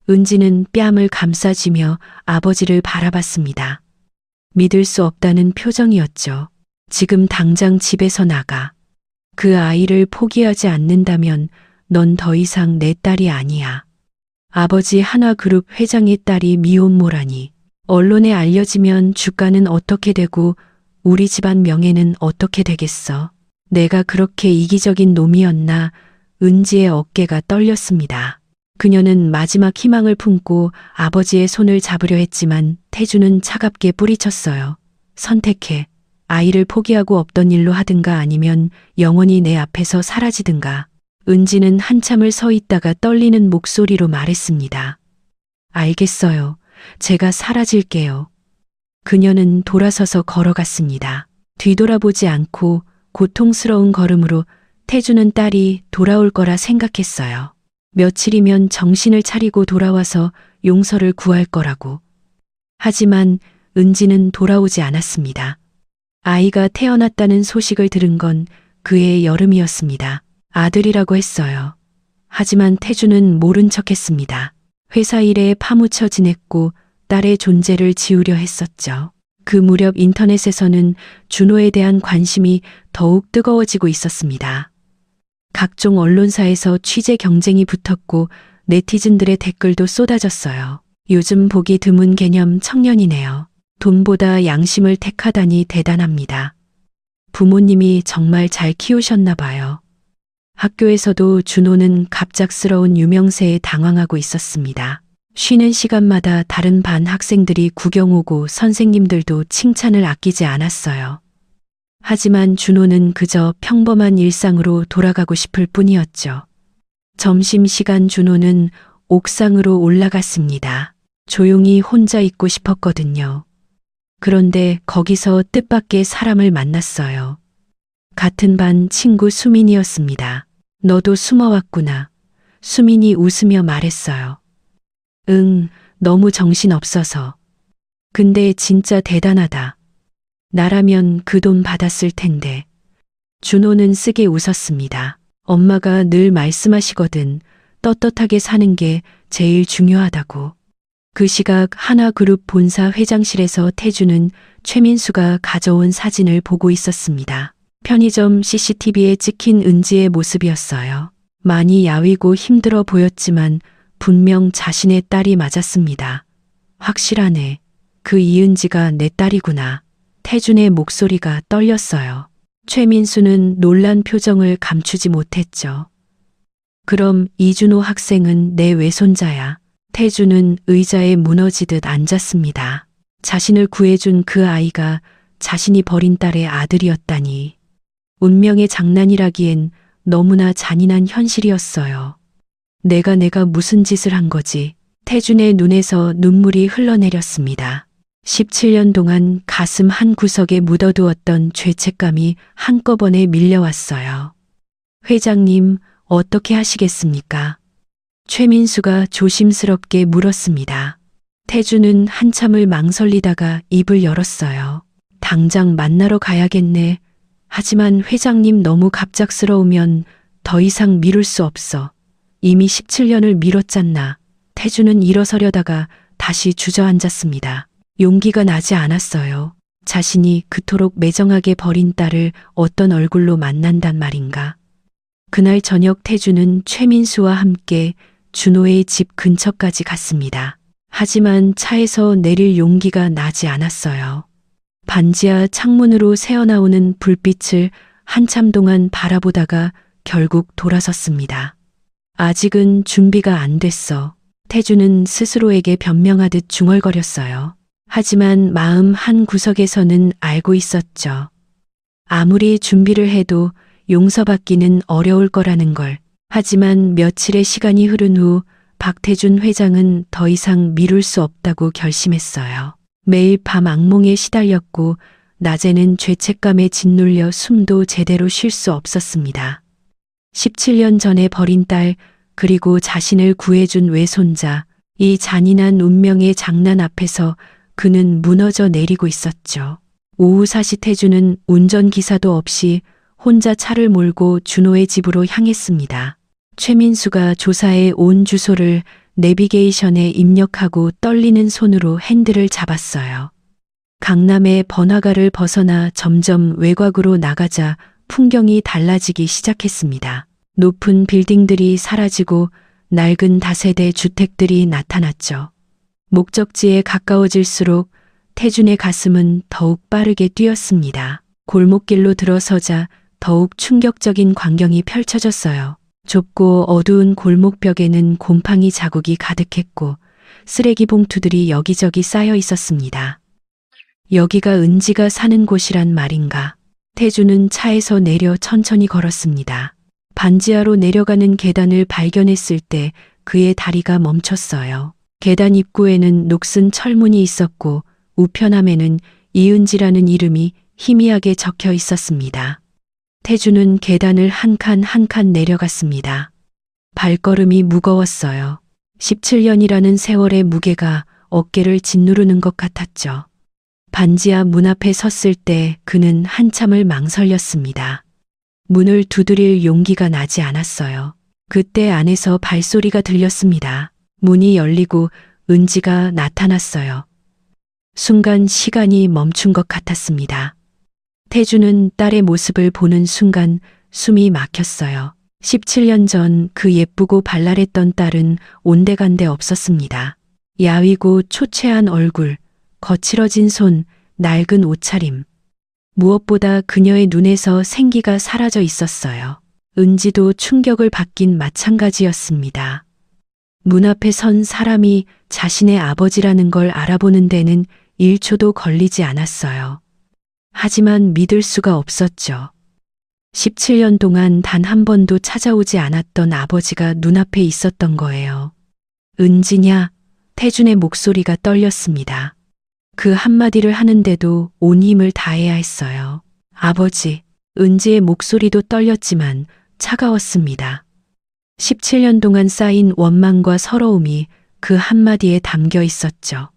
은지는 뺨을 감싸쥐며 아버지를 바라봤습니다. 믿을 수 없다는 표정이었죠. 지금 당장 집에서 나가. 그 아이를 포기하지 않는다면 넌 더 이상 내 딸이 아니야. 아버지 하나그룹 회장의 딸이 미혼모라니. 언론에 알려지면 주가는 어떻게 되고 우리 집안 명예는 어떻게 되겠어. 내가 그렇게 이기적인 놈이었나. 은지의 어깨가 떨렸습니다. 그녀는 마지막 희망을 품고 아버지의 손을 잡으려 했지만 태준은 차갑게 뿌리쳤어요. 선택해. 아이를 포기하고 없던 일로 하든가 아니면 영원히 내 앞에서 사라지든가. 은지는 한참을 서 있다가 떨리는 목소리로 말했습니다. 알겠어요. 제가 사라질게요. 그녀는 돌아서서 걸어갔습니다. 뒤돌아보지 않고 고통스러운 걸음으로 태준은 딸이 돌아올 거라 생각했어요. 며칠이면 정신을 차리고 돌아와서 용서를 구할 거라고. 하지만 은지는 돌아오지 않았습니다. 아이가 태어났다는 소식을 들은 건 그해 여름이었습니다. 아들이라고 했어요. 하지만 태준은 모른 척했습니다. 회사 일에 파묻혀 지냈고 딸의 존재를 지우려 했었죠. 그 무렵 인터넷에서는 준호에 대한 관심이 더욱 뜨거워지고 있었습니다. 각종 언론사에서 취재 경쟁이 붙었고 네티즌들의 댓글도 쏟아졌어요. 요즘 보기 드문 개념 청년이네요. 돈보다 양심을 택하다니 대단합니다. 부모님이 정말 잘 키우셨나 봐요. 학교에서도 준호는 갑작스러운 유명세에 당황하고 있었습니다. 쉬는 시간마다 다른 반 학생들이 구경 오고 선생님들도 칭찬을 아끼지 않았어요. 하지만 준호는 그저 평범한 일상으로 돌아가고 싶을 뿐이었죠. 점심시간 준호는 옥상으로 올라갔습니다. 조용히 혼자 있고 싶었거든요. 그런데 거기서 뜻밖의 사람을 만났어요. 같은 반 친구 수민이었습니다. 너도 숨어왔구나. 수민이 웃으며 말했어요. 응, 너무 정신없어서. 근데 진짜 대단하다. 나라면 그 돈 받았을 텐데. 준호는 쓰게 웃었습니다. 엄마가 늘 말씀하시거든. 떳떳하게 사는 게 제일 중요하다고. 그 시각 하나그룹 본사 회장실에서 태준은 최민수가 가져온 사진을 보고 있었습니다. 편의점 CCTV에 찍힌 은지의 모습이었어요. 많이 야위고 힘들어 보였지만 분명 자신의 딸이 맞았습니다. 확실하네. 그 이은지가 내 딸이구나. 태준의 목소리가 떨렸어요. 최민수는 놀란 표정을 감추지 못했죠. 그럼 이준호 학생은 내 외손자야. 태준은 의자에 무너지듯 앉았습니다. 자신을 구해준 그 아이가 자신이 버린 딸의 아들이었다니. 운명의 장난이라기엔 너무나 잔인한 현실이었어요. 내가 무슨 짓을 한 거지. 태준의 눈에서 눈물이 흘러내렸습니다. 17년 동안 가슴 한 구석에 묻어두었던 죄책감이 한꺼번에 밀려왔어요. 회장님, 어떻게 하시겠습니까? 최민수가 조심스럽게 물었습니다. 태준은 한참을 망설이다가 입을 열었어요. 당장 만나러 가야겠네. 하지만 회장님 너무 갑작스러우면 더 이상 미룰 수 없어. 이미 17년을 미뤘잖나. 태준은 일어서려다가 다시 주저앉았습니다. 용기가 나지 않았어요. 자신이 그토록 매정하게 버린 딸을 어떤 얼굴로 만난단 말인가. 그날 저녁 태준은 최민수와 함께 준호의 집 근처까지 갔습니다. 하지만 차에서 내릴 용기가 나지 않았어요. 반지하 창문으로 새어나오는 불빛을 한참 동안 바라보다가 결국 돌아섰습니다. 아직은 준비가 안 됐어. 태준은 스스로에게 변명하듯 중얼거렸어요. 하지만 마음 한 구석에서는 알고 있었죠. 아무리 준비를 해도 용서받기는 어려울 거라는 걸. 하지만 며칠의 시간이 흐른 후 박태준 회장은 더 이상 미룰 수 없다고 결심했어요. 매일 밤 악몽에 시달렸고 낮에는 죄책감에 짓눌려 숨도 제대로 쉴 수 없었습니다. 17년 전에 버린 딸, 그리고 자신을 구해준 외손자, 이 잔인한 운명의 장난 앞에서 그는 무너져 내리고 있었죠. 오후 4시 태준은 운전기사도 없이 혼자 차를 몰고 준호의 집으로 향했습니다. 최민수가 조사해 온 주소를 내비게이션에 입력하고 떨리는 손으로 핸들을 잡았어요. 강남의 번화가를 벗어나 점점 외곽으로 나가자 풍경이 달라지기 시작했습니다. 높은 빌딩들이 사라지고 낡은 다세대 주택들이 나타났죠. 목적지에 가까워질수록 태준의 가슴은 더욱 빠르게 뛰었습니다. 골목길로 들어서자 더욱 충격적인 광경이 펼쳐졌어요. 좁고 어두운 골목벽에는 곰팡이 자국이 가득했고 쓰레기 봉투들이 여기저기 쌓여 있었습니다. 여기가 은지가 사는 곳이란 말인가. 태준은 차에서 내려 천천히 걸었습니다. 반지하로 내려가는 계단을 발견했을 때 그의 다리가 멈췄어요. 계단 입구에는 녹슨 철문이 있었고 우편함에는 이은지라는 이름이 희미하게 적혀 있었습니다. 태준은 계단을 한 칸 한 칸 내려갔습니다. 발걸음이 무거웠어요. 17년이라는 세월의 무게가 어깨를 짓누르는 것 같았죠. 반지하 문 앞에 섰을 때 그는 한참을 망설였습니다. 문을 두드릴 용기가 나지 않았어요. 그때 안에서 발소리가 들렸습니다. 문이 열리고 은지가 나타났어요. 순간 시간이 멈춘 것 같았습니다. 태준은 딸의 모습을 보는 순간 숨이 막혔어요. 17년 전 그 예쁘고 발랄했던 딸은 온데간데 없었습니다. 야위고 초췌한 얼굴, 거칠어진 손, 낡은 옷차림. 무엇보다 그녀의 눈에서 생기가 사라져 있었어요. 은지도 충격을 받긴 마찬가지였습니다. 문 앞에 선 사람이 자신의 아버지라는 걸 알아보는 데는 1초도 걸리지 않았어요. 하지만 믿을 수가 없었죠. 17년 동안 단 한 번도 찾아오지 않았던 아버지가 눈앞에 있었던 거예요. 은지냐? 태준의 목소리가 떨렸습니다. 그 한마디를 하는데도 온 힘을 다해야 했어요. 아버지, 은지의 목소리도 떨렸지만 차가웠습니다. 17년 동안 쌓인 원망과 서러움이 그 한마디에 담겨 있었죠.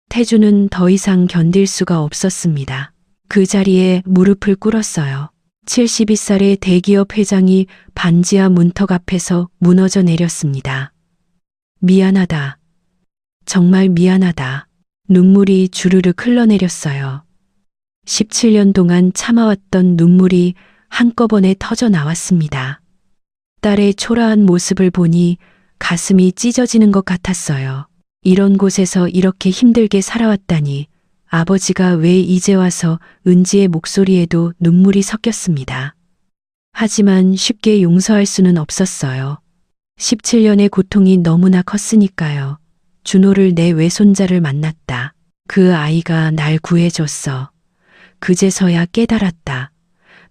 태준은 더 이상 견딜 수가 없었습니다. 그 자리에 무릎을 꿇었어요. 72살의 대기업 회장이 반지하 문턱 앞에서 무너져 내렸습니다. 미안하다. 정말 미안하다. 눈물이 주르륵 흘러내렸어요. 17년 동안 참아왔던 눈물이 한꺼번에 터져 나왔습니다. 딸의 초라한 모습을 보니 가슴이 찢어지는 것 같았어요. 이런 곳에서 이렇게 힘들게 살아왔다니 아버지가 왜 이제 와서 은지의 목소리에도 눈물이 섞였습니다. 하지만 쉽게 용서할 수는 없었어요. 17년의 고통이 너무나 컸으니까요. 준호를 내 외손자를 만났다. 그 아이가 날 구해줬어. 그제서야 깨달았다.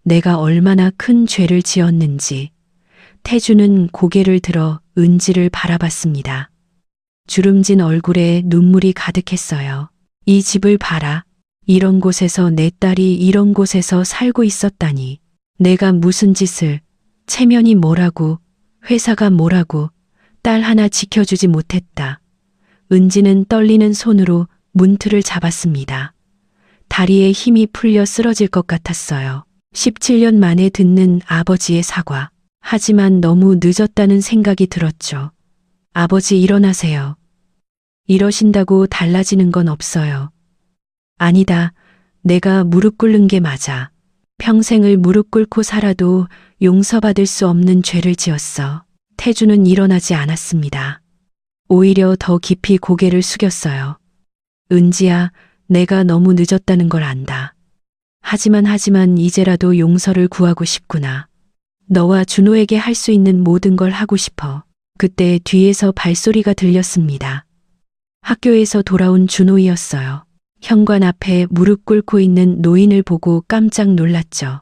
내가 얼마나 큰 죄를 지었는지. 태준은 고개를 들어 은지를 바라봤습니다. 주름진 얼굴에 눈물이 가득했어요. 이 집을 봐라. 이런 곳에서 내 딸이 이런 곳에서 살고 있었다니. 내가 무슨 짓을, 체면이 뭐라고, 회사가 뭐라고, 딸 하나 지켜주지 못했다. 은지는 떨리는 손으로 문틀을 잡았습니다. 다리에 힘이 풀려 쓰러질 것 같았어요. 17년 만에 듣는 아버지의 사과. 하지만 너무 늦었다는 생각이 들었죠. 아버지 일어나세요. 이러신다고 달라지는 건 없어요. 아니다. 내가 무릎 꿇는 게 맞아. 평생을 무릎 꿇고 살아도 용서받을 수 없는 죄를 지었어. 태준은 일어나지 않았습니다. 오히려 더 깊이 고개를 숙였어요. 은지야, 내가 너무 늦었다는 걸 안다. 하지만 이제라도 용서를 구하고 싶구나. 너와 준호에게 할 수 있는 모든 걸 하고 싶어. 그때 뒤에서 발소리가 들렸습니다. 학교에서 돌아온 준호이었어요. 현관 앞에 무릎 꿇고 있는 노인을 보고 깜짝 놀랐죠.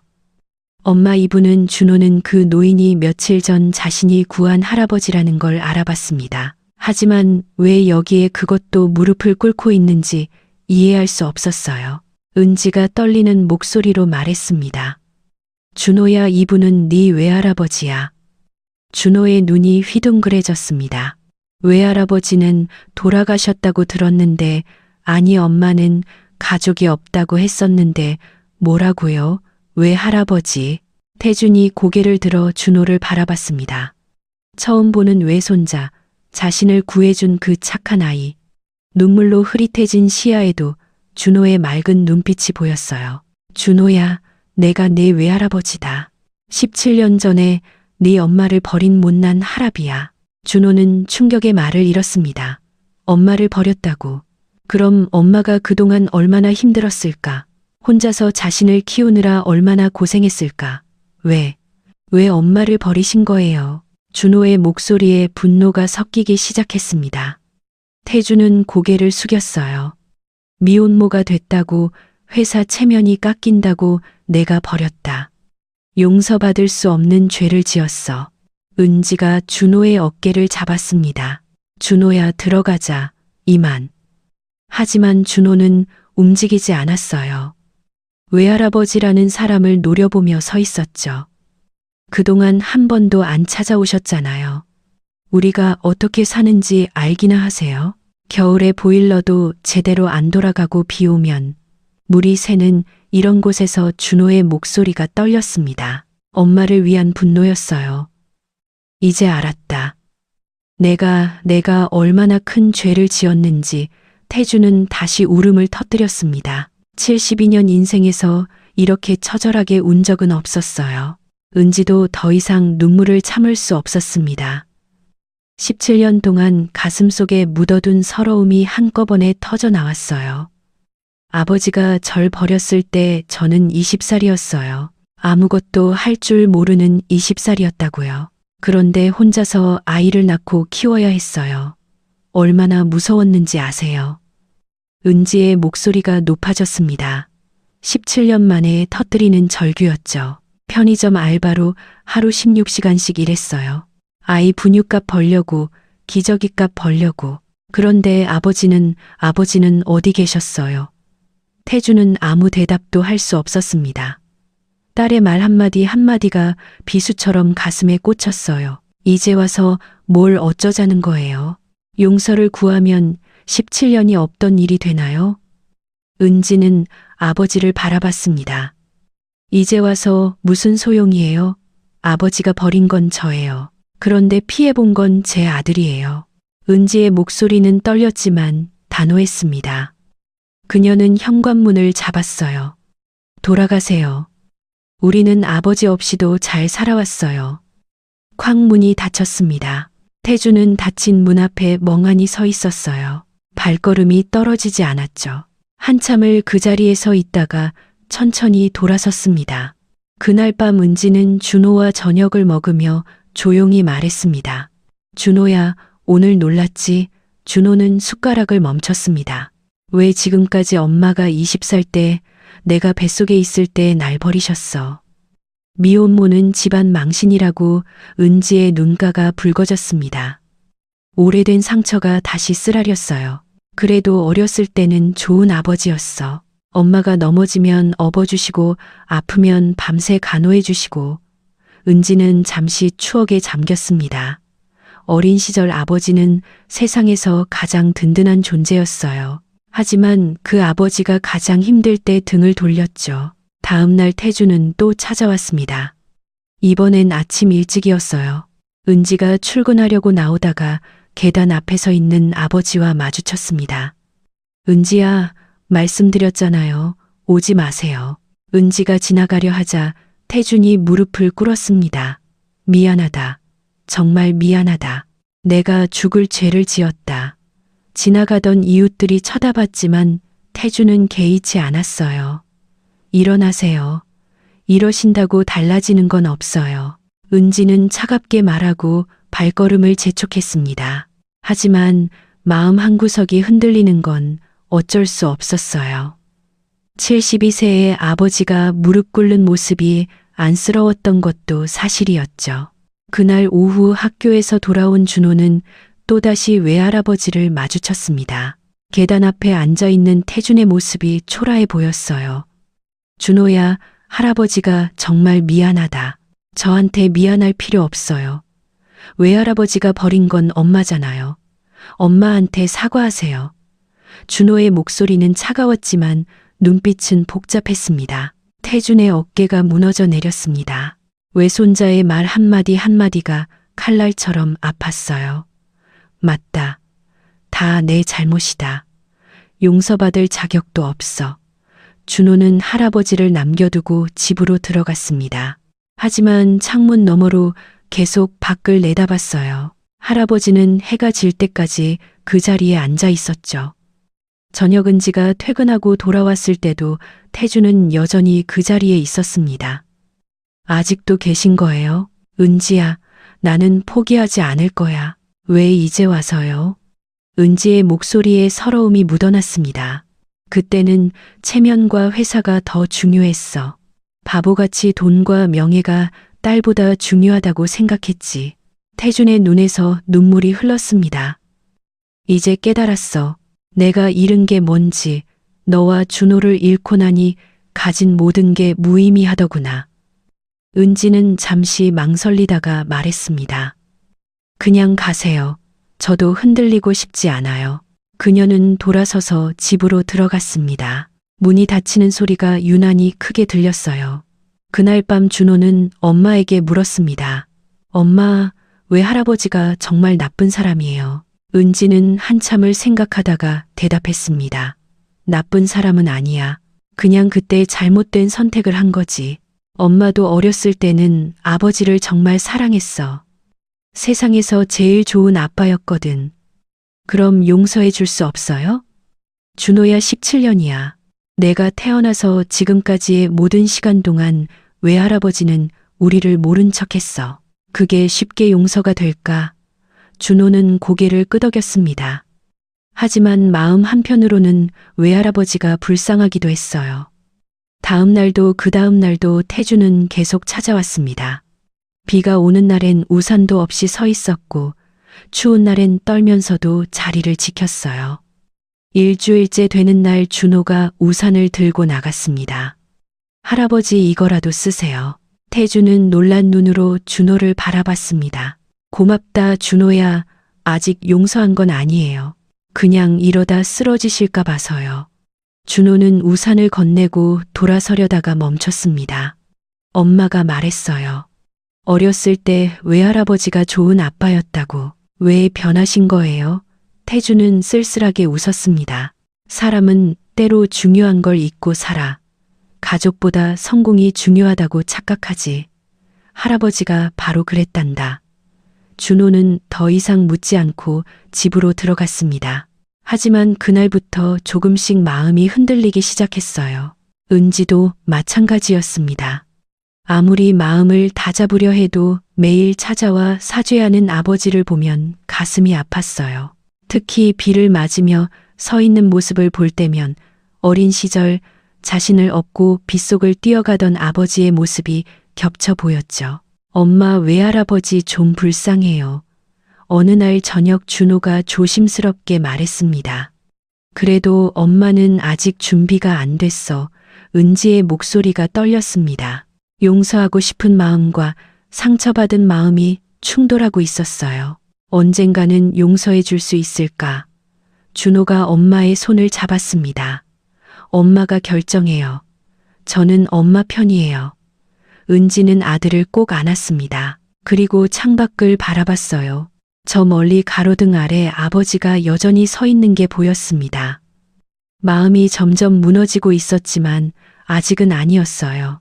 엄마, 이분은 준호는 그 노인이 며칠 전 자신이 구한 할아버지라는 걸 알아봤습니다. 하지만 왜 여기에 그것도 무릎을 꿇고 있는지 이해할 수 없었어요. 은지가 떨리는 목소리로 말했습니다. 준호야, 이분은 네 외할아버지야. 준호의 눈이 휘둥그레졌습니다. 외할아버지는 돌아가셨다고 들었는데, 아니, 엄마는 가족이 없다고 했었는데 뭐라고요? 외할아버지. 태준이 고개를 들어 준호를 바라봤습니다. 처음 보는 외손자, 자신을 구해준 그 착한 아이. 눈물로 흐릿해진 시야에도 준호의 맑은 눈빛이 보였어요. 준호야, 내가 네 외할아버지다. 17년 전에 네 엄마를 버린 못난 할아비야. 준호는 충격의 말을 잃었습니다. 엄마를 버렸다고. 그럼 엄마가 그동안 얼마나 힘들었을까? 혼자서 자신을 키우느라 얼마나 고생했을까? 왜 엄마를 버리신 거예요? 준호의 목소리에 분노가 섞이기 시작했습니다. 태주는 고개를 숙였어요. 미혼모가 됐다고, 회사 체면이 깎인다고 내가 버렸다. 용서받을 수 없는 죄를 지었어. 은지가 준호의 어깨를 잡았습니다. 준호야, 들어가자. 이만. 하지만 준호는 움직이지 않았어요. 외할아버지라는 사람을 노려보며 서 있었죠. 그동안 한 번도 안 찾아오셨잖아요. 우리가 어떻게 사는지 알기나 하세요? 겨울에 보일러도 제대로 안 돌아가고 비 오면 물이 새는 이런 곳에서 준호의 목소리가 떨렸습니다. 엄마를 위한 분노였어요. 이제 알았다. 내가 얼마나 큰 죄를 지었는지. 태주는 다시 울음을 터뜨렸습니다. 72년 인생에서 이렇게 처절하게 운 적은 없었어요. 은지도 더 이상 눈물을 참을 수 없었습니다. 17년 동안 가슴속에 묻어둔 서러움이 한꺼번에 터져 나왔어요. 아버지가 절 버렸을 때 저는 20살이었어요. 아무것도 할 줄 모르는 20살이었다고요. 그런데 혼자서 아이를 낳고 키워야 했어요. 얼마나 무서웠는지 아세요? 은지의 목소리가 높아졌습니다. 17년 만에 터뜨리는 절규였죠. 편의점 알바로 하루 16시간씩 일했어요. 아이 분유값 벌려고, 기저귀값 벌려고. 그런데 아버지는 어디 계셨어요? 태주는 아무 대답도 할 수 없었습니다. 딸의 말 한마디가 비수처럼 가슴에 꽂혔어요. 이제 와서 뭘 어쩌자는 거예요? 용서를 구하면 17년이 없던 일이 되나요? 은지는 아버지를 바라봤습니다. 이제 와서 무슨 소용이에요? 아버지가 버린 건 저예요. 그런데 피해본 건 제 아들이에요. 은지의 목소리는 떨렸지만 단호했습니다. 그녀는 현관문을 잡았어요. 돌아가세요. 우리는 아버지 없이도 잘 살아왔어요. 쾅, 문이 닫혔습니다. 태주는 닫힌 문 앞에 멍하니 서 있었어요. 발걸음이 떨어지지 않았죠. 한참을 그 자리에 서 있다가 천천히 돌아섰습니다. 그날 밤 은지는 준호와 저녁을 먹으며 조용히 말했습니다. 준호야, 오늘 놀랐지? 준호는 숟가락을 멈췄습니다. 왜 지금까지 엄마가 20살 때, 내가 뱃속에 있을 때 날 버리셨어? 미혼모는 집안 망신이라고. 은지의 눈가가 붉어졌습니다. 오래된 상처가 다시 쓰라렸어요. 그래도 어렸을 때는 좋은 아버지였어. 엄마가 넘어지면 업어주시고 아프면 밤새 간호해주시고. 은지는 잠시 추억에 잠겼습니다. 어린 시절 아버지는 세상에서 가장 든든한 존재였어요. 하지만 그 아버지가 가장 힘들 때 등을 돌렸죠. 다음 날 태주는 또 찾아왔습니다. 이번엔 아침 일찍이었어요. 은지가 출근하려고 나오다가 계단 앞에 서 있는 아버지와 마주쳤습니다. 은지야, 말씀드렸잖아요. 오지 마세요. 은지가 지나가려 하자 태준이 무릎을 꿇었습니다. 미안하다. 정말 미안하다. 내가 죽을 죄를 지었다. 지나가던 이웃들이 쳐다봤지만 태준은 개의치 않았어요. 일어나세요. 이러신다고 달라지는 건 없어요. 은지는 차갑게 말하고 발걸음을 재촉했습니다. 하지만 마음 한구석이 흔들리는 건 어쩔 수 없었어요. 72세의 아버지가 무릎 꿇는 모습이 안쓰러웠던 것도 사실이었죠. 그날 오후 학교에서 돌아온 준호는 또다시 외할아버지를 마주쳤습니다. 계단 앞에 앉아있는 태준의 모습이 초라해 보였어요. 준호야, 할아버지가 정말 미안하다. 저한테 미안할 필요 없어요. 외할아버지가 버린 건 엄마잖아요. 엄마한테 사과하세요. 준호의 목소리는 차가웠지만 눈빛은 복잡했습니다. 태준의 어깨가 무너져 내렸습니다. 외손자의 말 한마디 한마디가 칼날처럼 아팠어요. 맞다. 다 내 잘못이다. 용서받을 자격도 없어. 준호는 할아버지를 남겨두고 집으로 들어갔습니다. 하지만 창문 너머로 계속 밖을 내다봤어요. 할아버지는 해가 질 때까지 그 자리에 앉아 있었죠. 저녁 은지가 퇴근하고 돌아왔을 때도 태준은 여전히 그 자리에 있었습니다. 아직도 계신 거예요? 은지야, 나는 포기하지 않을 거야. 왜 이제 와서요? 은지의 목소리에 서러움이 묻어났습니다. 그때는 체면과 회사가 더 중요했어. 바보같이 돈과 명예가 딸보다 중요하다고 생각했지. 태준의 눈에서 눈물이 흘렀습니다. 이제 깨달았어. 내가 잃은 게 뭔지, 너와 준호를 잃고 나니 가진 모든 게 무의미하더구나. 은지는 잠시 망설이다가 말했습니다. 그냥 가세요. 저도 흔들리고 싶지 않아요. 그녀는 돌아서서 집으로 들어갔습니다. 문이 닫히는 소리가 유난히 크게 들렸어요. 그날 밤 준호는 엄마에게 물었습니다. 엄마, 왜 할아버지가 정말 나쁜 사람이에요? 은지는 한참을 생각하다가 대답했습니다. 나쁜 사람은 아니야. 그냥 그때 잘못된 선택을 한 거지. 엄마도 어렸을 때는 아버지를 정말 사랑했어. 세상에서 제일 좋은 아빠였거든. 그럼 용서해 줄 수 없어요? 준호야, 17년이야. 내가 태어나서 지금까지의 모든 시간 동안 외할아버지는 우리를 모른 척했어. 그게 쉽게 용서가 될까? 준호는 고개를 끄덕였습니다. 하지만 마음 한편으로는 외할아버지가 불쌍하기도 했어요. 다음 날도 그 다음 날도 태준은 계속 찾아왔습니다. 비가 오는 날엔 우산도 없이 서 있었고 추운 날엔 떨면서도 자리를 지켰어요. 일주일째 되는 날 준호가 우산을 들고 나갔습니다. 할아버지 이거라도 쓰세요. 태준은 놀란 눈으로 준호를 바라봤습니다. 고맙다 준호야. 아직 용서한 건 아니에요. 그냥 이러다 쓰러지실까 봐서요. 준호는 우산을 건네고 돌아서려다가 멈췄습니다. 엄마가 말했어요. 어렸을 때 외할아버지가 좋은 아빠였다고. 왜 변하신 거예요? 태준은 쓸쓸하게 웃었습니다. 사람은 때로 중요한 걸 잊고 살아. 가족보다 성공이 중요하다고 착각하지. 할아버지가 바로 그랬단다. 준호는 더 이상 묻지 않고 집으로 들어갔습니다. 하지만 그날부터 조금씩 마음이 흔들리기 시작했어요. 은지도 마찬가지였습니다. 아무리 마음을 다잡으려 해도 매일 찾아와 사죄하는 아버지를 보면 가슴이 아팠어요. 특히 비를 맞으며 서 있는 모습을 볼 때면 어린 시절 자신을 업고 빗속을 뛰어가던 아버지의 모습이 겹쳐 보였죠. 엄마, 외할아버지 좀 불쌍해요. 어느 날 저녁 준호가 조심스럽게 말했습니다. 그래도 엄마는 아직 준비가 안 됐어. 은지의 목소리가 떨렸습니다. 용서하고 싶은 마음과 상처받은 마음이 충돌하고 있었어요. 언젠가는 용서해 줄 수 있을까? 준호가 엄마의 손을 잡았습니다. 엄마가 결정해요. 저는 엄마 편이에요. 은지는 아들을 꼭 안았습니다. 그리고 창밖을 바라봤어요. 저 멀리 가로등 아래 아버지가 여전히 서 있는 게 보였습니다. 마음이 점점 무너지고 있었지만 아직은 아니었어요.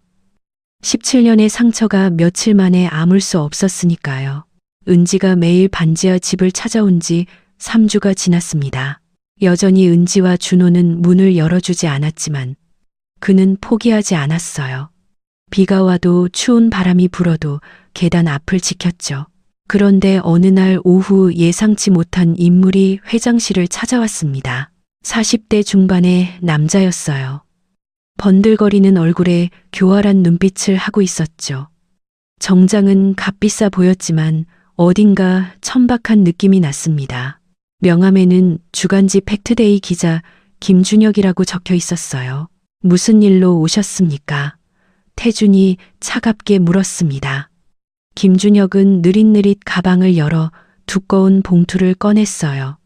17년의 상처가 며칠 만에 아물 수 없었으니까요. 은지가 매일 반지하 집을 찾아온 지 3주가 지났습니다. 여전히 은지와 준호는 문을 열어주지 않았지만 그는 포기하지 않았어요. 비가 와도 추운 바람이 불어도 계단 앞을 지켰죠. 그런데 어느 날 오후 예상치 못한 인물이 회장실을 찾아왔습니다. 40대 중반의 남자였어요. 번들거리는 얼굴에 교활한 눈빛을 하고 있었죠. 정장은 값비싸 보였지만 어딘가 천박한 느낌이 났습니다. 명함에는 주간지 팩트데이 기자 김준혁이라고 적혀 있었어요. 무슨 일로 오셨습니까? 태준이 차갑게 물었습니다. 김준혁은 느릿느릿 가방을 열어 두꺼운 봉투를 꺼냈어요.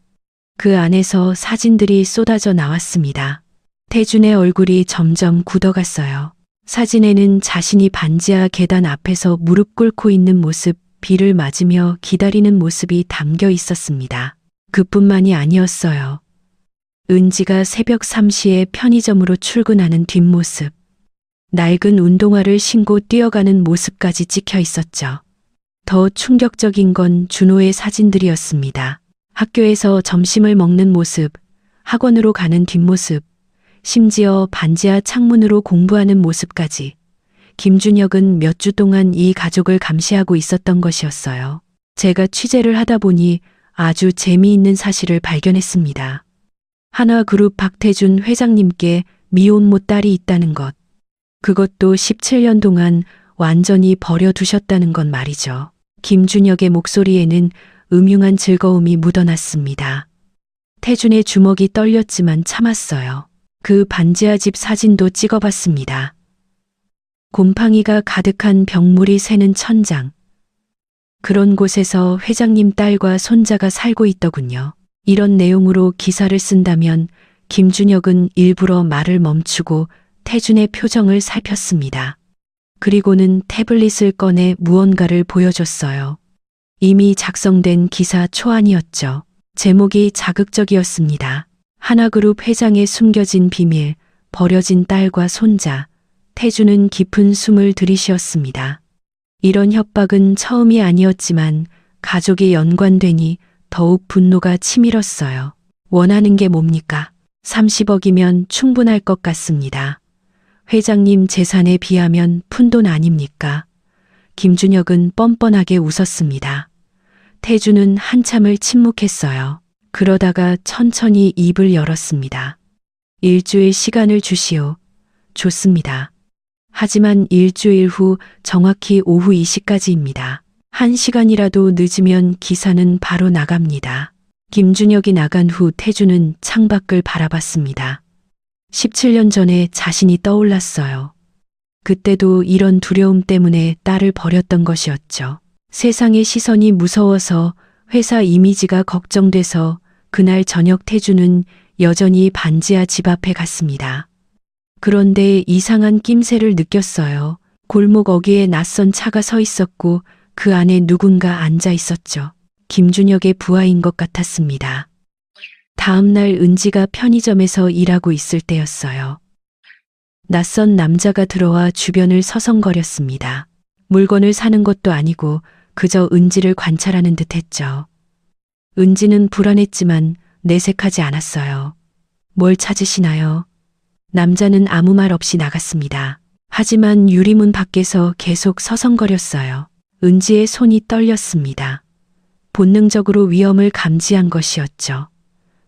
그 안에서 사진들이 쏟아져 나왔습니다. 태준의 얼굴이 점점 굳어갔어요. 사진에는 자신이 반지하 계단 앞에서 무릎 꿇고 있는 모습, 비를 맞으며 기다리는 모습이 담겨 있었습니다. 그뿐만이 아니었어요. 은지가 새벽 3시에 편의점으로 출근하는 뒷모습, 낡은 운동화를 신고 뛰어가는 모습까지 찍혀 있었죠. 더 충격적인 건 준호의 사진들이었습니다. 학교에서 점심을 먹는 모습, 학원으로 가는 뒷모습, 심지어 반지하 창문으로 공부하는 모습까지. 김준혁은 몇 주 동안 이 가족을 감시하고 있었던 것이었어요. 제가 취재를 하다 보니 아주 재미있는 사실을 발견했습니다. 한화그룹 박태준 회장님께 미혼모 딸이 있다는 것. 그것도 17년 동안 완전히 버려두셨다는 건 말이죠. 김준혁의 목소리에는 음흉한 즐거움이 묻어났습니다. 태준의 주먹이 떨렸지만 참았어요. 그 반지하 집 사진도 찍어봤습니다. 곰팡이가 가득한 벽물이 새는 천장. 그런 곳에서 회장님 딸과 손자가 살고 있더군요. 이런 내용으로 기사를 쓴다면 김준혁은 일부러 말을 멈추고 태준의 표정을 살폈습니다. 그리고는 태블릿을 꺼내 무언가를 보여줬어요. 이미 작성된 기사 초안이었죠. 제목이 자극적이었습니다. 한화그룹 회장의 숨겨진 비밀, 버려진 딸과 손자. 태준은 깊은 숨을 들이쉬었습니다. 이런 협박은 처음이 아니었지만 가족이 연관되니 더욱 분노가 치밀었어요. 원하는 게 뭡니까? 30억이면 충분할 것 같습니다. 회장님 재산에 비하면 푼돈 아닙니까? 김준혁은 뻔뻔하게 웃었습니다. 태준은 한참을 침묵했어요. 그러다가 천천히 입을 열었습니다. 일주일 시간을 주시오. 좋습니다. 하지만 일주일 후 정확히 오후 2시까지입니다. 1시간이라도 늦으면 기사는 바로 나갑니다. 김준혁이 나간 후 태준은 창밖을 바라봤습니다. 17년 전에 자신이 떠올랐어요. 그때도 이런 두려움 때문에 딸을 버렸던 것이었죠. 세상의 시선이 무서워서 회사 이미지가 걱정돼서 그날 저녁 태준은 여전히 반지하 집 앞에 갔습니다. 그런데 이상한 낌새를 느꼈어요. 골목 어귀에 낯선 차가 서 있었고 그 안에 누군가 앉아 있었죠. 김준혁의 부하인 것 같았습니다. 다음 날 은지가 편의점에서 일하고 있을 때였어요. 낯선 남자가 들어와 주변을 서성거렸습니다. 물건을 사는 것도 아니고 그저 은지를 관찰하는 듯 했죠. 은지는 불안했지만 내색하지 않았어요. 뭘 찾으시나요? 남자는 아무 말 없이 나갔습니다. 하지만 유리문 밖에서 계속 서성거렸어요. 은지의 손이 떨렸습니다. 본능적으로 위험을 감지한 것이었죠.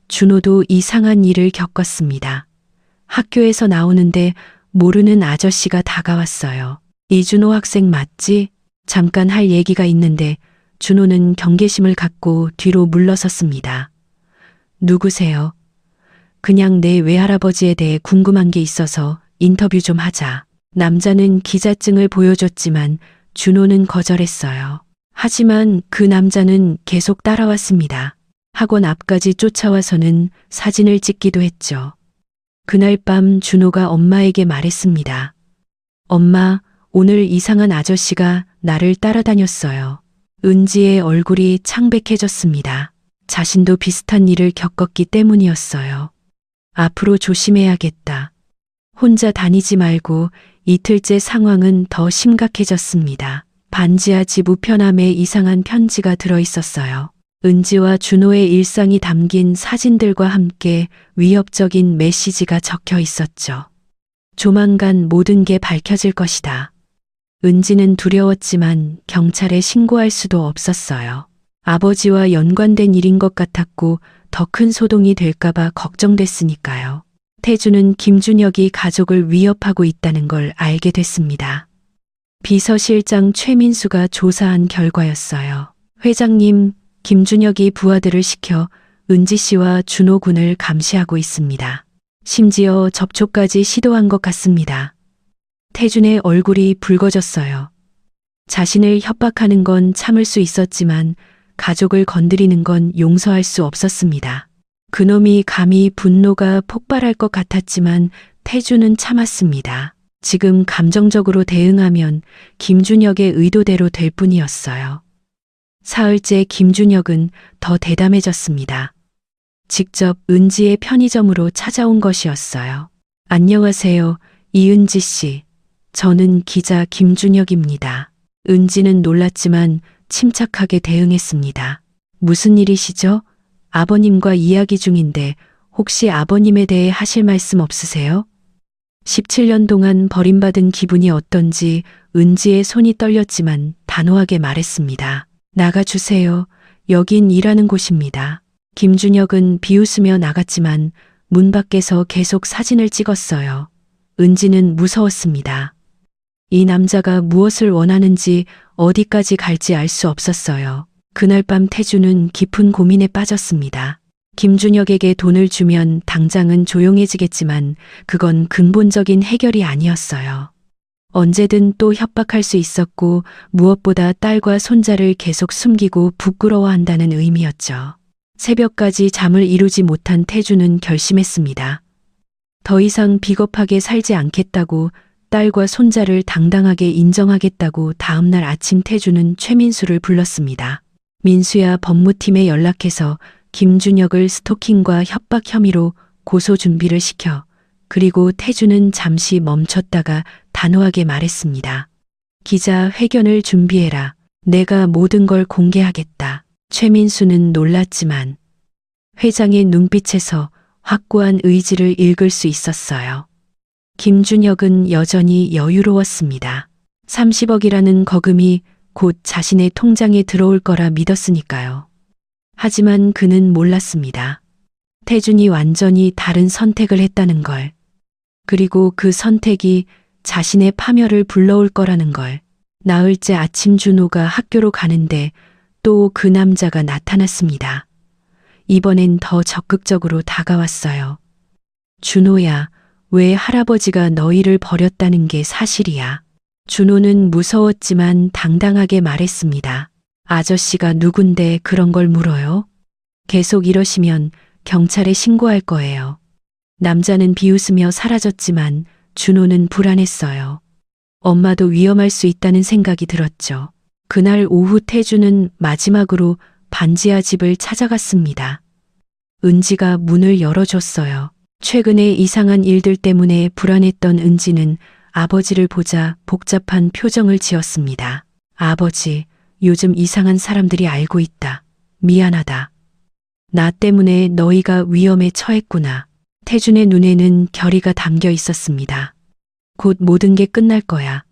준호도 이상한 일을 겪었습니다. 학교에서 나오는데 모르는 아저씨가 다가왔어요. 이준호 학생 맞지? 잠깐 할 얘기가 있는데 준호는 경계심을 갖고 뒤로 물러섰습니다. 누구세요? 그냥 내 외할아버지에 대해 궁금한 게 있어서 인터뷰 좀 하자. 남자는 기자증을 보여줬지만 준호는 거절했어요. 하지만 그 남자는 계속 따라왔습니다. 학원 앞까지 쫓아와서는 사진을 찍기도 했죠. 그날 밤 준호가 엄마에게 말했습니다. 엄마, 오늘 이상한 아저씨가 나를 따라다녔어요. 은지의 얼굴이 창백해졌습니다. 자신도 비슷한 일을 겪었기 때문이었어요. 앞으로 조심해야겠다. 혼자 다니지 말고. 이틀째 상황은 더 심각해졌습니다. 반지하 집 우편함에 이상한 편지가 들어있었어요. 은지와 준호의 일상이 담긴 사진들과 함께 위협적인 메시지가 적혀 있었죠. 조만간 모든 게 밝혀질 것이다. 은지는 두려웠지만 경찰에 신고할 수도 없었어요. 아버지와 연관된 일인 것 같았고 더 큰 소동이 될까봐 걱정됐으니까요. 태주는 김준혁이 가족을 위협하고 있다는 걸 알게 됐습니다. 비서실장 최민수가 조사한 결과였어요. 회장님, 김준혁이 부하들을 시켜 은지 씨와 준호 군을 감시하고 있습니다. 심지어 접촉까지 시도한 것 같습니다. 태준의 얼굴이 붉어졌어요. 자신을 협박하는 건 참을 수 있었지만 가족을 건드리는 건 용서할 수 없었습니다. 그놈이 감히 분노가 폭발할 것 같았지만 태준은 참았습니다. 지금 감정적으로 대응하면 김준혁의 의도대로 될 뿐이었어요. 사흘째 김준혁은 더 대담해졌습니다. 직접 은지의 편의점으로 찾아온 것이었어요. 안녕하세요, 이은지 씨. 저는 기자 김준혁입니다. 은지는 놀랐지만 침착하게 대응했습니다. 무슨 일이시죠? 아버님과 이야기 중인데 혹시 아버님에 대해 하실 말씀 없으세요? 17년 동안 버림받은 기분이 어떤지 은지의 손이 떨렸지만 단호하게 말했습니다. 나가주세요. 여긴 일하는 곳입니다. 김준혁은 비웃으며 나갔지만 문 밖에서 계속 사진을 찍었어요. 은지는 무서웠습니다. 이 남자가 무엇을 원하는지 어디까지 갈지 알 수 없었어요. 그날 밤 태주는 깊은 고민에 빠졌습니다. 김준혁에게 돈을 주면 당장은 조용해지겠지만 그건 근본적인 해결이 아니었어요. 언제든 또 협박할 수 있었고 무엇보다 딸과 손자를 계속 숨기고 부끄러워한다는 의미였죠. 새벽까지 잠을 이루지 못한 태주는 결심했습니다. 더 이상 비겁하게 살지 않겠다고, 딸과 손자를 당당하게 인정하겠다고. 다음날 아침 태주는 최민수를 불렀습니다. 민수야, 법무팀에 연락해서 김준혁을 스토킹과 협박 혐의로 고소 준비를 시켜. 그리고 태주는 잠시 멈췄다가 단호하게 말했습니다. 기자 회견을 준비해라. 내가 모든 걸 공개하겠다. 최민수는 놀랐지만 회장의 눈빛에서 확고한 의지를 읽을 수 있었어요. 김준혁은 여전히 여유로웠습니다. 30억이라는 거금이 곧 자신의 통장에 들어올 거라 믿었으니까요. 하지만 그는 몰랐습니다. 태준이 완전히 다른 선택을 했다는 걸. 그리고 그 선택이 자신의 파멸을 불러올 거라는 걸. 나흘째 아침 준호가 학교로 가는데 또 그 남자가 나타났습니다. 이번엔 더 적극적으로 다가왔어요. 준호야, 왜 할아버지가 너희를 버렸다는 게 사실이야? 준호는 무서웠지만 당당하게 말했습니다. 아저씨가 누군데 그런 걸 물어요? 계속 이러시면 경찰에 신고할 거예요. 남자는 비웃으며 사라졌지만 준호는 불안했어요. 엄마도 위험할 수 있다는 생각이 들었죠. 그날 오후 태주는 마지막으로 반지하 집을 찾아갔습니다. 은지가 문을 열어줬어요. 최근에 이상한 일들 때문에 불안했던 은지는 아버지를 보자 복잡한 표정을 지었습니다. 아버지, 요즘 이상한 사람들이 알고 있다. 미안하다. 나 때문에 너희가 위험에 처했구나. 태준의 눈에는 결의가 담겨 있었습니다. 곧 모든 게 끝날 거야.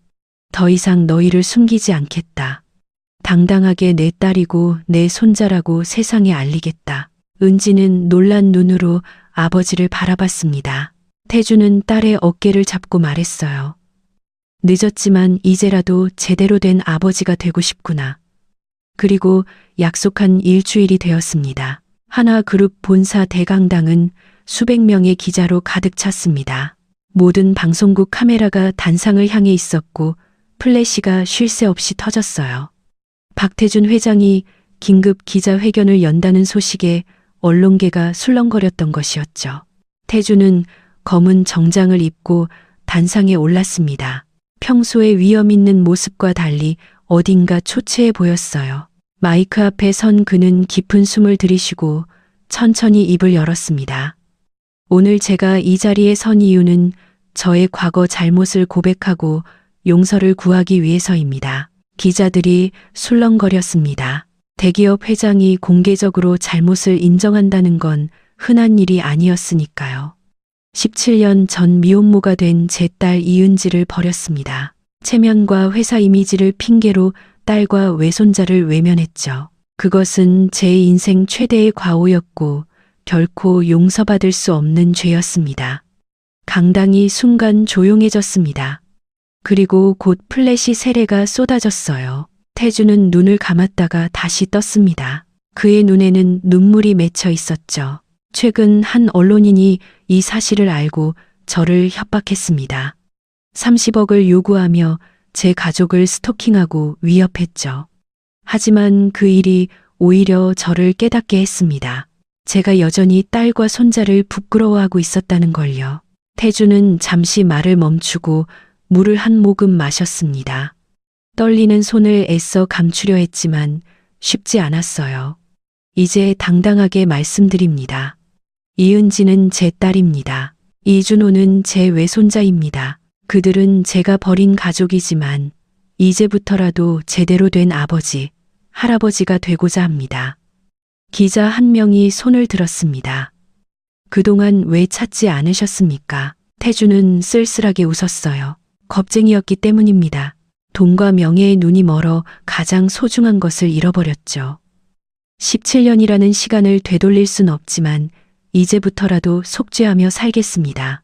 더 이상 너희를 숨기지 않겠다. 당당하게 내 딸이고 내 손자라고 세상에 알리겠다. 은지는 놀란 눈으로 아버지를 바라봤습니다. 태주는 딸의 어깨를 잡고 말했어요. 늦었지만 이제라도 제대로 된 아버지가 되고 싶구나. 그리고 약속한 일주일이 되었습니다. 하나그룹 본사 대강당은 수백 명의 기자로 가득 찼습니다. 모든 방송국 카메라가 단상을 향해 있었고 플래시가 쉴 새 없이 터졌어요. 박태준 회장이 긴급 기자회견을 연다는 소식에 언론계가 술렁거렸던 것이었죠. 태준은 검은 정장을 입고 단상에 올랐습니다. 평소의 위험 있는 모습과 달리 어딘가 초췌해 보였어요. 마이크 앞에 선 그는 깊은 숨을 들이쉬고 천천히 입을 열었습니다. 오늘 제가 이 자리에 선 이유는 저의 과거 잘못을 고백하고 용서를 구하기 위해서입니다. 기자들이 술렁거렸습니다. 대기업 회장이 공개적으로 잘못을 인정한다는 건 흔한 일이 아니었으니까요. 17년 전 미혼모가 된 제 딸 이은지를 버렸습니다. 체면과 회사 이미지를 핑계로 딸과 외손자를 외면했죠. 그것은 제 인생 최대의 과오였고 결코 용서받을 수 없는 죄였습니다. 강당이 순간 조용해졌습니다. 그리고 곧 플래시 세례가 쏟아졌어요. 태주는 눈을 감았다가 다시 떴습니다. 그의 눈에는 눈물이 맺혀 있었죠. 최근 한 언론인이 이 사실을 알고 저를 협박했습니다. 30억을 요구하며 제 가족을 스토킹하고 위협했죠. 하지만 그 일이 오히려 저를 깨닫게 했습니다. 제가 여전히 딸과 손자를 부끄러워하고 있었다는 걸요. 태주는 잠시 말을 멈추고 물을 한 모금 마셨습니다. 떨리는 손을 애써 감추려 했지만 쉽지 않았어요. 이제 당당하게 말씀드립니다. 이은지는 제 딸입니다. 이준호는 제 외손자입니다. 그들은 제가 버린 가족이지만 이제부터라도 제대로 된 아버지, 할아버지가 되고자 합니다. 기자 한 명이 손을 들었습니다. 그동안 왜 찾지 않으셨습니까? 태주는 쓸쓸하게 웃었어요. 겁쟁이였기 때문입니다. 돈과 명예에 눈이 멀어 가장 소중한 것을 잃어버렸죠. 17년이라는 시간을 되돌릴 순 없지만 이제부터라도 속죄하며 살겠습니다.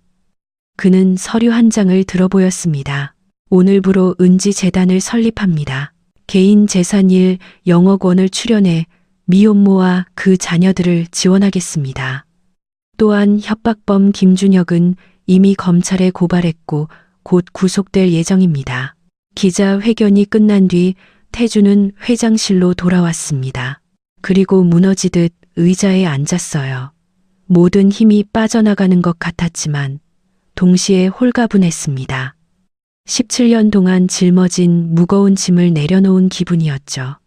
그는 서류 한 장을 들어보였습니다. 오늘부로 은지 재단을 설립합니다. 개인 재산 1,000억 원을 출연해 미혼모와 그 자녀들을 지원하겠습니다. 또한 협박범 김준혁은 이미 검찰에 고발했고 곧 구속될 예정입니다. 기자회견이 끝난 뒤 태주는 회장실로 돌아왔습니다. 그리고 무너지듯 의자에 앉았어요. 모든 힘이 빠져나가는 것 같았지만 동시에 홀가분했습니다. 17년 동안 짊어진 무거운 짐을 내려놓은 기분이었죠.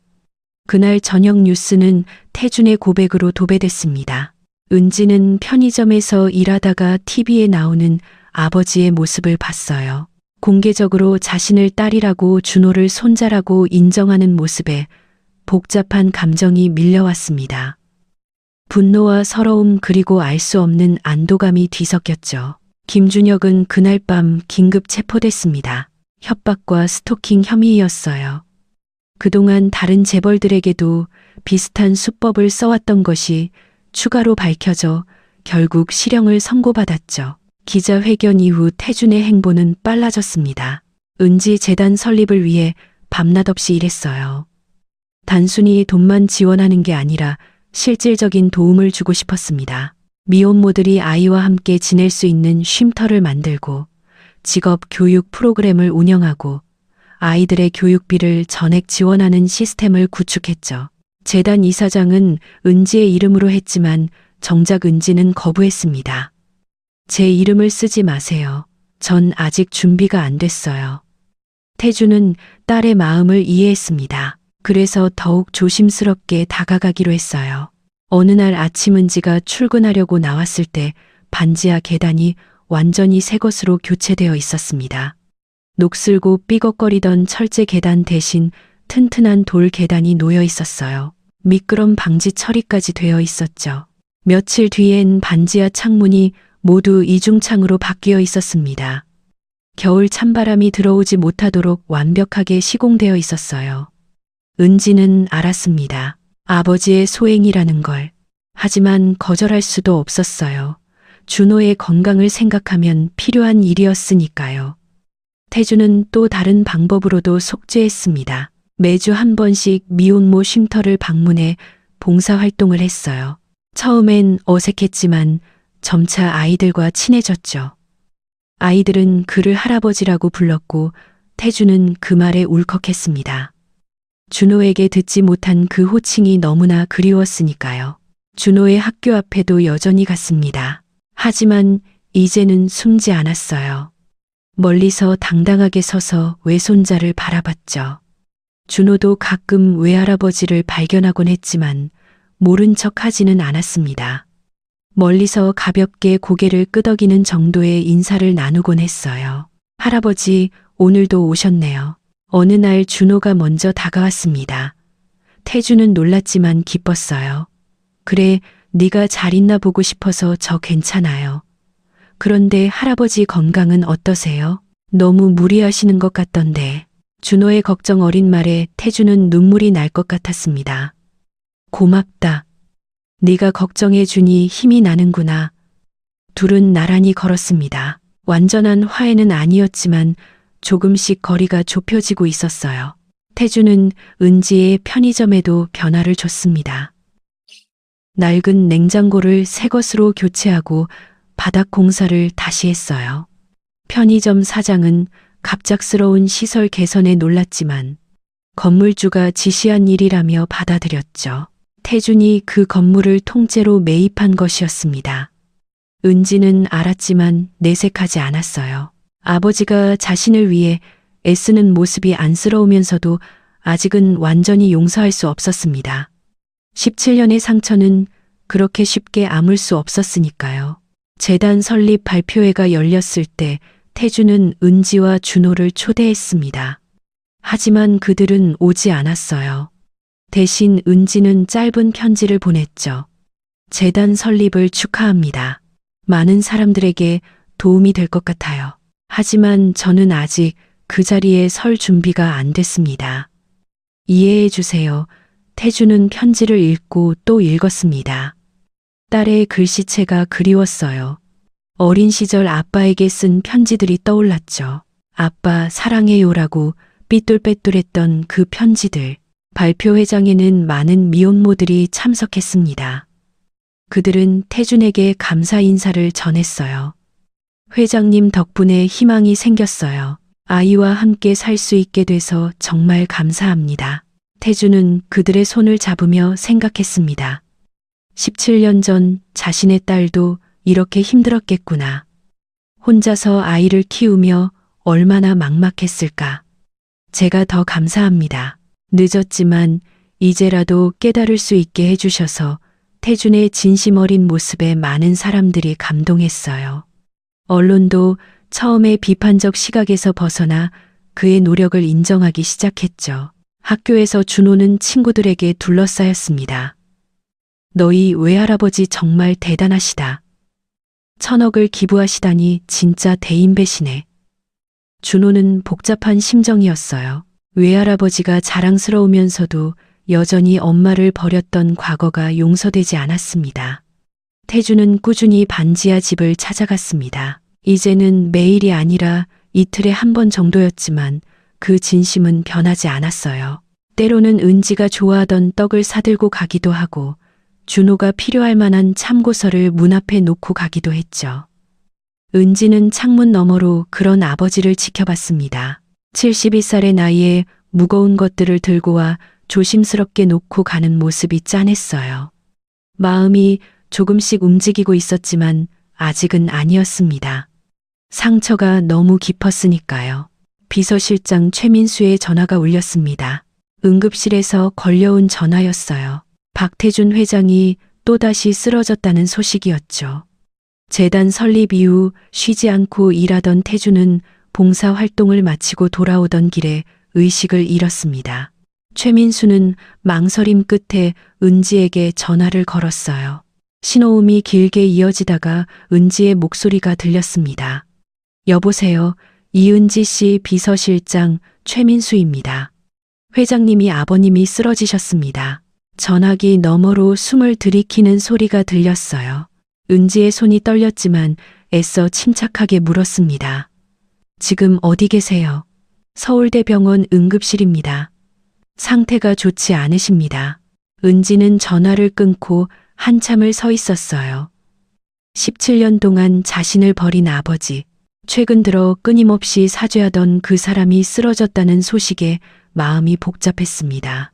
그날 저녁 뉴스는 태준의 고백으로 도배됐습니다. 은지는 편의점에서 일하다가 TV에 나오는 아버지의 모습을 봤어요. 공개적으로 자신을 딸이라고 준호를 손자라고 인정하는 모습에 복잡한 감정이 밀려왔습니다. 분노와 서러움 그리고 알 수 없는 안도감이 뒤섞였죠. 김준혁은 그날 밤 긴급 체포됐습니다. 협박과 스토킹 혐의였어요. 그동안 다른 재벌들에게도 비슷한 수법을 써왔던 것이 추가로 밝혀져 결국 실형을 선고받았죠. 기자회견 이후 태준의 행보는 빨라졌습니다. 은지 재단 설립을 위해 밤낮 없이 일했어요. 단순히 돈만 지원하는 게 아니라 실질적인 도움을 주고 싶었습니다. 미혼모들이 아이와 함께 지낼 수 있는 쉼터를 만들고 직업 교육 프로그램을 운영하고 아이들의 교육비를 전액 지원하는 시스템을 구축했죠. 재단 이사장은 은지의 이름으로 했지만 정작 은지는 거부했습니다. 제 이름을 쓰지 마세요. 전 아직 준비가 안 됐어요. 태주는 딸의 마음을 이해했습니다. 그래서 더욱 조심스럽게 다가가기로 했어요. 어느 날 아침 은지가 출근하려고 나왔을 때 반지하 계단이 완전히 새 것으로 교체되어 있었습니다. 녹슬고 삐걱거리던 철제 계단 대신 튼튼한 돌 계단이 놓여 있었어요. 미끄럼 방지 처리까지 되어 있었죠. 며칠 뒤엔 반지하 창문이 모두 이중창으로 바뀌어 있었습니다. 겨울 찬바람이 들어오지 못하도록 완벽하게 시공되어 있었어요. 은지는 알았습니다. 아버지의 소행이라는 걸. 하지만 거절할 수도 없었어요. 준호의 건강을 생각하면 필요한 일이었으니까요. 태주는 또 다른 방법으로도 속죄했습니다. 매주 한 번씩 미혼모 쉼터를 방문해 봉사활동을 했어요. 처음엔 어색했지만 점차 아이들과 친해졌죠. 아이들은 그를 할아버지라고 불렀고 태주는 그 말에 울컥했습니다. 준호에게 듣지 못한 그 호칭이 너무나 그리웠으니까요. 준호의 학교 앞에도 여전히 갔습니다. 하지만 이제는 숨지 않았어요. 멀리서 당당하게 서서 외손자를 바라봤죠. 준호도 가끔 외할아버지를 발견하곤 했지만 모른 척 하지는 않았습니다. 멀리서 가볍게 고개를 끄덕이는 정도의 인사를 나누곤 했어요. 할아버지, 오늘도 오셨네요. 어느 날 준호가 먼저 다가왔습니다. 태주는 놀랐지만 기뻤어요. 그래, 네가 잘 있나 보고 싶어서 저 괜찮아요. 그런데 할아버지 건강은 어떠세요? 너무 무리하시는 것 같던데. 준호의 걱정 어린 말에 태주는 눈물이 날 것 같았습니다. 고맙다. 네가 걱정해 주니 힘이 나는구나. 둘은 나란히 걸었습니다. 완전한 화해는 아니었지만 조금씩 거리가 좁혀지고 있었어요. 태주는 은지의 편의점에도 변화를 줬습니다. 낡은 냉장고를 새 것으로 교체하고 바닥 공사를 다시 했어요. 편의점 사장은 갑작스러운 시설 개선에 놀랐지만 건물주가 지시한 일이라며 받아들였죠. 태준이 그 건물을 통째로 매입한 것이었습니다. 은지는 알았지만 내색하지 않았어요. 아버지가 자신을 위해 애쓰는 모습이 안쓰러우면서도 아직은 완전히 용서할 수 없었습니다. 17년의 상처는 그렇게 쉽게 아물 수 없었으니까요. 재단 설립 발표회가 열렸을 때 태주는 은지와 준호를 초대했습니다. 하지만 그들은 오지 않았어요. 대신 은지는 짧은 편지를 보냈죠. 재단 설립을 축하합니다. 많은 사람들에게 도움이 될 것 같아요. 하지만 저는 아직 그 자리에 설 준비가 안 됐습니다. 이해해 주세요. 태주는 편지를 읽고 또 읽었습니다. 딸의 글씨체가 그리웠어요. 어린 시절 아빠에게 쓴 편지들이 떠올랐죠. 아빠 사랑해요라고 삐뚤빼뚤했던 그 편지들. 발표회장에는 많은 미혼모들이 참석했습니다. 그들은 태준에게 감사 인사를 전했어요. 회장님 덕분에 희망이 생겼어요. 아이와 함께 살 수 있게 돼서 정말 감사합니다. 태준은 그들의 손을 잡으며 생각했습니다. 17년 전 자신의 딸도 이렇게 힘들었겠구나. 혼자서 아이를 키우며 얼마나 막막했을까. 제가 더 감사합니다. 늦었지만 이제라도 깨달을 수 있게 해주셔서 태준의 진심 어린 모습에 많은 사람들이 감동했어요. 언론도 처음에 비판적 시각에서 벗어나 그의 노력을 인정하기 시작했죠. 학교에서 준호는 친구들에게 둘러싸였습니다. 너희 외할아버지 정말 대단하시다. 1,000억을 기부하시다니 진짜 대인배시네. 준호는 복잡한 심정이었어요. 외할아버지가 자랑스러우면서도 여전히 엄마를 버렸던 과거가 용서되지 않았습니다. 태주는 꾸준히 반지하 집을 찾아갔습니다. 이제는 매일이 아니라 이틀에 한 번 정도였지만 그 진심은 변하지 않았어요. 때로는 은지가 좋아하던 떡을 사들고 가기도 하고 준호가 필요할 만한 참고서를 문 앞에 놓고 가기도 했죠. 은지는 창문 너머로 그런 아버지를 지켜봤습니다. 71살의 나이에 무거운 것들을 들고 와 조심스럽게 놓고 가는 모습이 짠했어요. 마음이 조금씩 움직이고 있었지만 아직은 아니었습니다. 상처가 너무 깊었으니까요. 비서실장 최민수의 전화가 울렸습니다. 응급실에서 걸려온 전화였어요. 박태준 회장이 또다시 쓰러졌다는 소식이었죠. 재단 설립 이후 쉬지 않고 일하던 태준은 봉사 활동을 마치고 돌아오던 길에 의식을 잃었습니다. 최민수는 망설임 끝에 은지에게 전화를 걸었어요. 신호음이 길게 이어지다가 은지의 목소리가 들렸습니다. 여보세요. 이은지 씨 비서실장 최민수입니다. 회장님이 아버님이 쓰러지셨습니다. 전화기 너머로 숨을 들이키는 소리가 들렸어요. 은지의 손이 떨렸지만 애써 침착하게 물었습니다. 지금 어디 계세요? 서울대병원 응급실입니다. 상태가 좋지 않으십니다. 은지는 전화를 끊고 한참을 서 있었어요. 17년 동안 자신을 버린 아버지, 최근 들어 끊임없이 사죄하던 그 사람이 쓰러졌다는 소식에 마음이 복잡했습니다.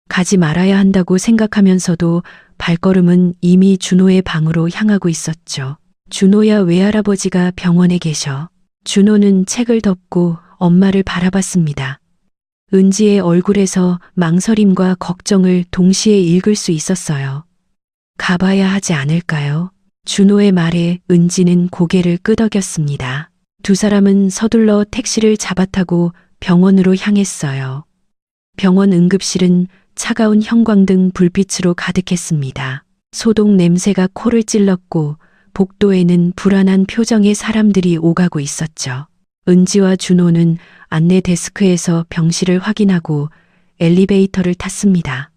가지 말아야 한다고 생각하면서도 발걸음은 이미 준호의 방으로 향하고 있었죠. 준호야 외할아버지가 병원에 계셔. 준호는 책을 덮고 엄마를 바라봤습니다. 은지의 얼굴에서 망설임과 걱정을 동시에 읽을 수 있었어요. 가봐야 하지 않을까요? 준호의 말에 은지는 고개를 끄덕였습니다. 두 사람은 서둘러 택시를 잡아타고 병원으로 향했어요. 병원 응급실은 차가운 형광등 불빛으로 가득했습니다. 소독 냄새가 코를 찔렀고 복도에는 불안한 표정의 사람들이 오가고 있었죠. 은지와 준호는 안내 데스크에서 병실을 확인하고 엘리베이터를 탔습니다.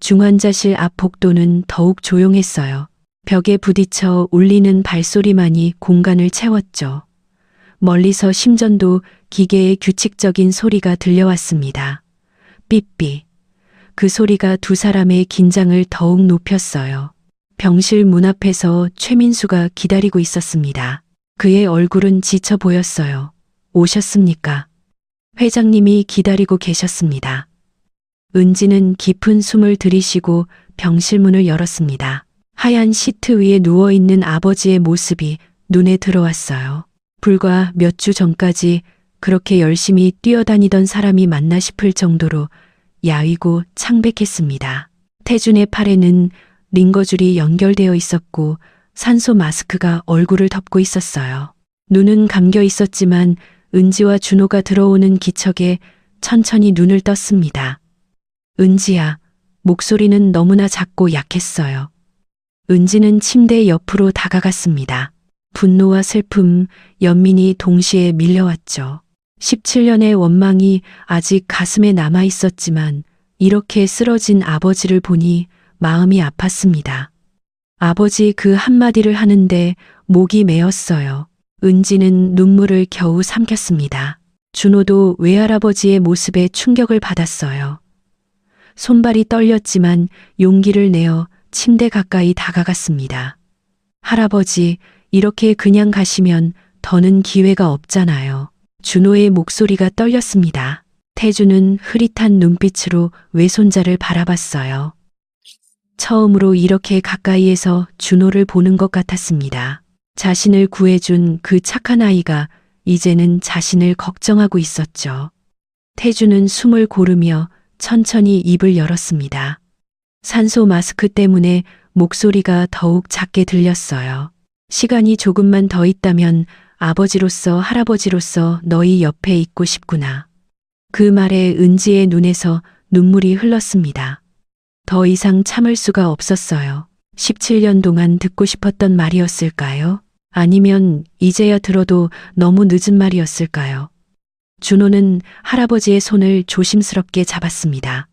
중환자실 앞 복도는 더욱 조용했어요. 벽에 부딪혀 울리는 발소리만이 공간을 채웠죠. 멀리서 심전도 기계의 규칙적인 소리가 들려왔습니다. 삐삐. 그 소리가 두 사람의 긴장을 더욱 높였어요. 병실 문 앞에서 최민수가 기다리고 있었습니다. 그의 얼굴은 지쳐 보였어요. 오셨습니까? 회장님이 기다리고 계셨습니다. 은지는 깊은 숨을 들이쉬고 병실 문을 열었습니다. 하얀 시트 위에 누워있는 아버지의 모습이 눈에 들어왔어요. 불과 몇 주 전까지 그렇게 열심히 뛰어다니던 사람이 맞나 싶을 정도로 야위고 창백했습니다. 태준의 팔에는 링거줄이 연결되어 있었고 산소 마스크가 얼굴을 덮고 있었어요. 눈은 감겨 있었지만 은지와 준호가 들어오는 기척에 천천히 눈을 떴습니다. 은지야, 목소리는 너무나 작고 약했어요. 은지는 침대 옆으로 다가갔습니다. 분노와 슬픔, 연민이 동시에 밀려왔죠. 17년의 원망이 아직 가슴에 남아 있었지만 이렇게 쓰러진 아버지를 보니 마음이 아팠습니다. 아버지 그 한마디를 하는데 목이 메었어요. 은지는 눈물을 겨우 삼켰습니다. 준호도 외할아버지의 모습에 충격을 받았어요. 손발이 떨렸지만 용기를 내어 침대 가까이 다가갔습니다. 할아버지, 이렇게 그냥 가시면 더는 기회가 없잖아요. 준호의 목소리가 떨렸습니다. 태주는 흐릿한 눈빛으로 외손자를 바라봤어요. 처음으로 이렇게 가까이에서 준호를 보는 것 같았습니다. 자신을 구해준 그 착한 아이가 이제는 자신을 걱정하고 있었죠. 태주는 숨을 고르며 천천히 입을 열었습니다. 산소 마스크 때문에 목소리가 더욱 작게 들렸어요. 시간이 조금만 더 있다면 아버지로서 할아버지로서 너희 옆에 있고 싶구나. 그 말에 은지의 눈에서 눈물이 흘렀습니다. 더 이상 참을 수가 없었어요. 17년 동안 듣고 싶었던 말이었을까요? 아니면 이제야 들어도 너무 늦은 말이었을까요? 준호는 할아버지의 손을 조심스럽게 잡았습니다.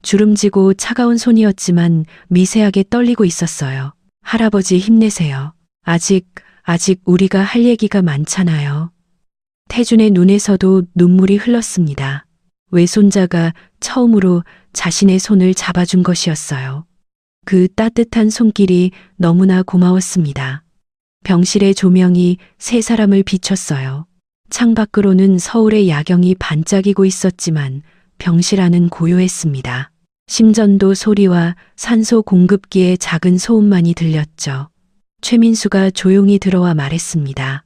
주름지고 차가운 손이었지만 미세하게 떨리고 있었어요. 할아버지 힘내세요. 아직 우리가 할 얘기가 많잖아요. 태준의 눈에서도 눈물이 흘렀습니다. 외손자가 처음으로 자신의 손을 잡아준 것이었어요. 그 따뜻한 손길이 너무나 고마웠습니다. 병실의 조명이 세 사람을 비췄어요. 창밖으로는 서울의 야경이 반짝이고 있었지만 병실 안은 고요했습니다. 심전도 소리와 산소 공급기의 작은 소음만이 들렸죠. 최민수가 조용히 들어와 말했습니다.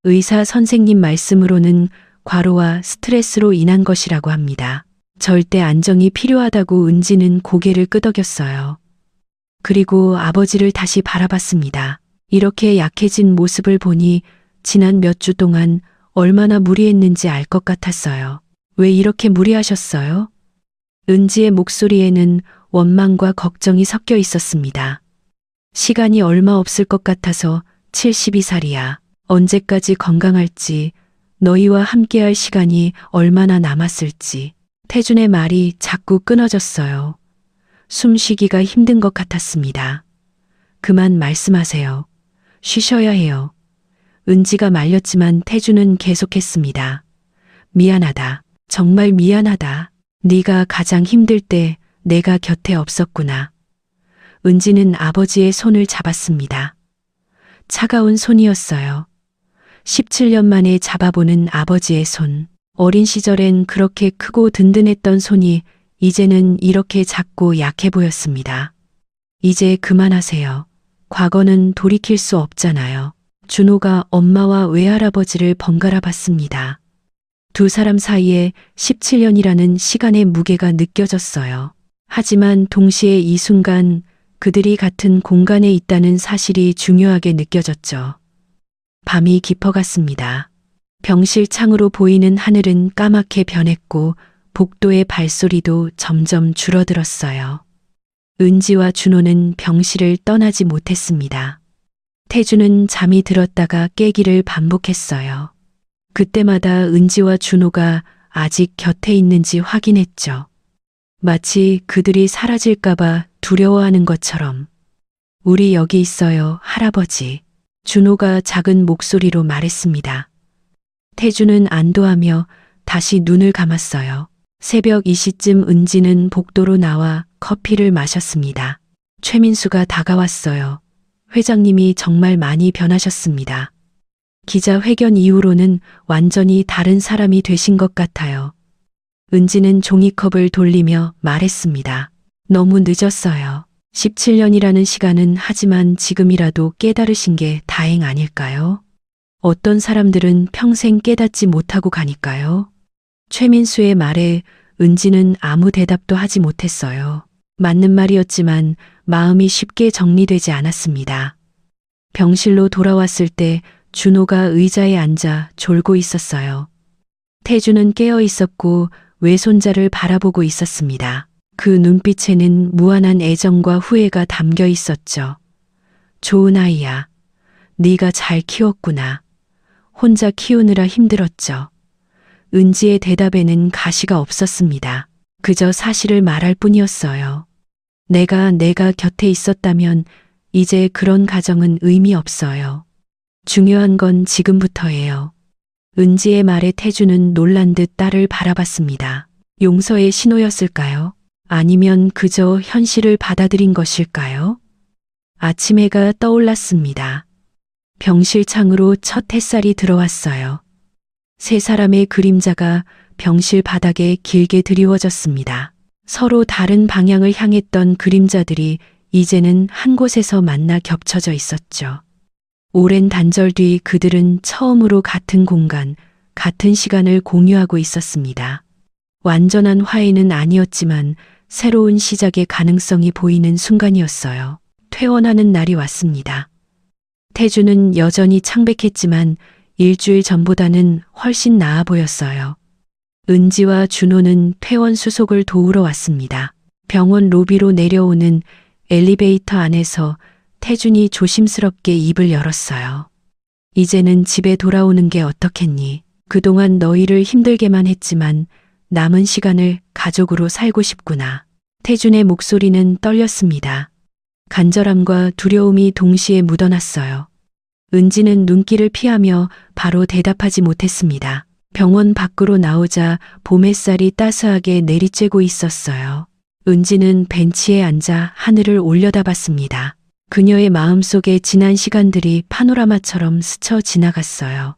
의사 선생님 말씀으로는 과로와 스트레스로 인한 것이라고 합니다. 절대 안정이 필요하다고 은지는 고개를 끄덕였어요. 그리고 아버지를 다시 바라봤습니다. 이렇게 약해진 모습을 보니 지난 몇 주 동안 얼마나 무리했는지 알 것 같았어요. 왜 이렇게 무리하셨어요? 은지의 목소리에는 원망과 걱정이 섞여 있었습니다. 시간이 얼마 없을 것 같아서 72살이야. 언제까지 건강할지, 너희와 함께할 시간이 얼마나 남았을지. 태준의 말이 자꾸 끊어졌어요. 숨쉬기가 힘든 것 같았습니다. 그만 말씀하세요. 쉬셔야 해요. 은지가 말렸지만 태준은 계속했습니다. 미안하다. 정말 미안하다. 네가 가장 힘들 때 내가 곁에 없었구나. 은지는 아버지의 손을 잡았습니다. 차가운 손이었어요. 17년 만에 잡아보는 아버지의 손. 어린 시절엔 그렇게 크고 든든했던 손이 이제는 이렇게 작고 약해 보였습니다. 이제 그만하세요. 과거는 돌이킬 수 없잖아요. 준호가 엄마와 외할아버지를 번갈아 봤습니다. 두 사람 사이에 17년이라는 시간의 무게가 느껴졌어요. 하지만 동시에 이 순간 그들이 같은 공간에 있다는 사실이 중요하게 느껴졌죠. 밤이 깊어갔습니다. 병실 창으로 보이는 하늘은 까맣게 변했고 복도의 발소리도 점점 줄어들었어요. 은지와 준호는 병실을 떠나지 못했습니다. 태주는 잠이 들었다가 깨기를 반복했어요. 그때마다 은지와 준호가 아직 곁에 있는지 확인했죠. 마치 그들이 사라질까봐 두려워하는 것처럼. 우리 여기 있어요, 할아버지. 준호가 작은 목소리로 말했습니다. 태주는 안도하며 다시 눈을 감았어요. 새벽 2시쯤 은지는 복도로 나와 커피를 마셨습니다. 최민수가 다가왔어요. 회장님이 정말 많이 변하셨습니다. 기자회견 이후로는 완전히 다른 사람이 되신 것 같아요. 은지는 종이컵을 돌리며 말했습니다. 너무 늦었어요. 17년이라는 시간은 하지만 지금이라도 깨달으신 게 다행 아닐까요? 어떤 사람들은 평생 깨닫지 못하고 가니까요. 최민수의 말에 은지는 아무 대답도 하지 못했어요. 맞는 말이었지만 마음이 쉽게 정리되지 않았습니다. 병실로 돌아왔을 때 준호가 의자에 앉아 졸고 있었어요. 태주는 깨어 있었고 외손자를 바라보고 있었습니다. 그 눈빛에는 무한한 애정과 후회가 담겨 있었죠. 좋은 아이야. 네가 잘 키웠구나. 혼자 키우느라 힘들었죠. 은지의 대답에는 가시가 없었습니다. 그저 사실을 말할 뿐이었어요. 내가 곁에 있었다면 이제 그런 가정은 의미 없어요. 중요한 건 지금부터예요. 은지의 말에 태주는 놀란 듯 딸을 바라봤습니다. 용서의 신호였을까요? 아니면 그저 현실을 받아들인 것일까요? 아침 해가 떠올랐습니다. 병실 창으로 첫 햇살이 들어왔어요. 세 사람의 그림자가 병실 바닥에 길게 드리워졌습니다. 서로 다른 방향을 향했던 그림자들이 이제는 한 곳에서 만나 겹쳐져 있었죠. 오랜 단절 뒤 그들은 처음으로 같은 공간, 같은 시간을 공유하고 있었습니다. 완전한 화해는 아니었지만 새로운 시작의 가능성이 보이는 순간이었어요. 퇴원하는 날이 왔습니다. 태주는 여전히 창백했지만 일주일 전보다는 훨씬 나아 보였어요. 은지와 준호는 퇴원 수속을 도우러 왔습니다. 병원 로비로 내려오는 엘리베이터 안에서 태준이 조심스럽게 입을 열었어요. 이제는 집에 돌아오는 게 어떻겠니? 그동안 너희를 힘들게만 했지만 남은 시간을 가족으로 살고 싶구나. 태준의 목소리는 떨렸습니다. 간절함과 두려움이 동시에 묻어났어요. 은지는 눈길을 피하며 바로 대답하지 못했습니다. 병원 밖으로 나오자 봄 햇살이 따스하게 내리쬐고 있었어요. 은지는 벤치에 앉아 하늘을 올려다봤습니다. 그녀의 마음속에 지난 시간들이 파노라마처럼 스쳐 지나갔어요.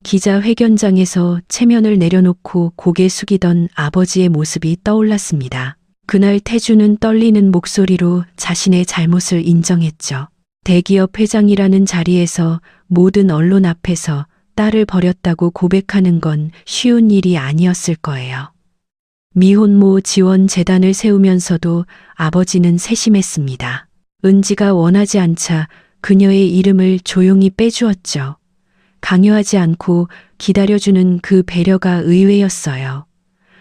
기자회견장에서 체면을 내려놓고 고개 숙이던 아버지의 모습이 떠올랐습니다. 그날 태주는 떨리는 목소리로 자신의 잘못을 인정했죠. 대기업 회장이라는 자리에서 모든 언론 앞에서 딸을 버렸다고 고백하는 건 쉬운 일이 아니었을 거예요. 미혼모 지원 재단을 세우면서도 아버지는 세심했습니다. 은지가 원하지 않자 그녀의 이름을 조용히 빼주었죠. 강요하지 않고 기다려주는 그 배려가 의외였어요.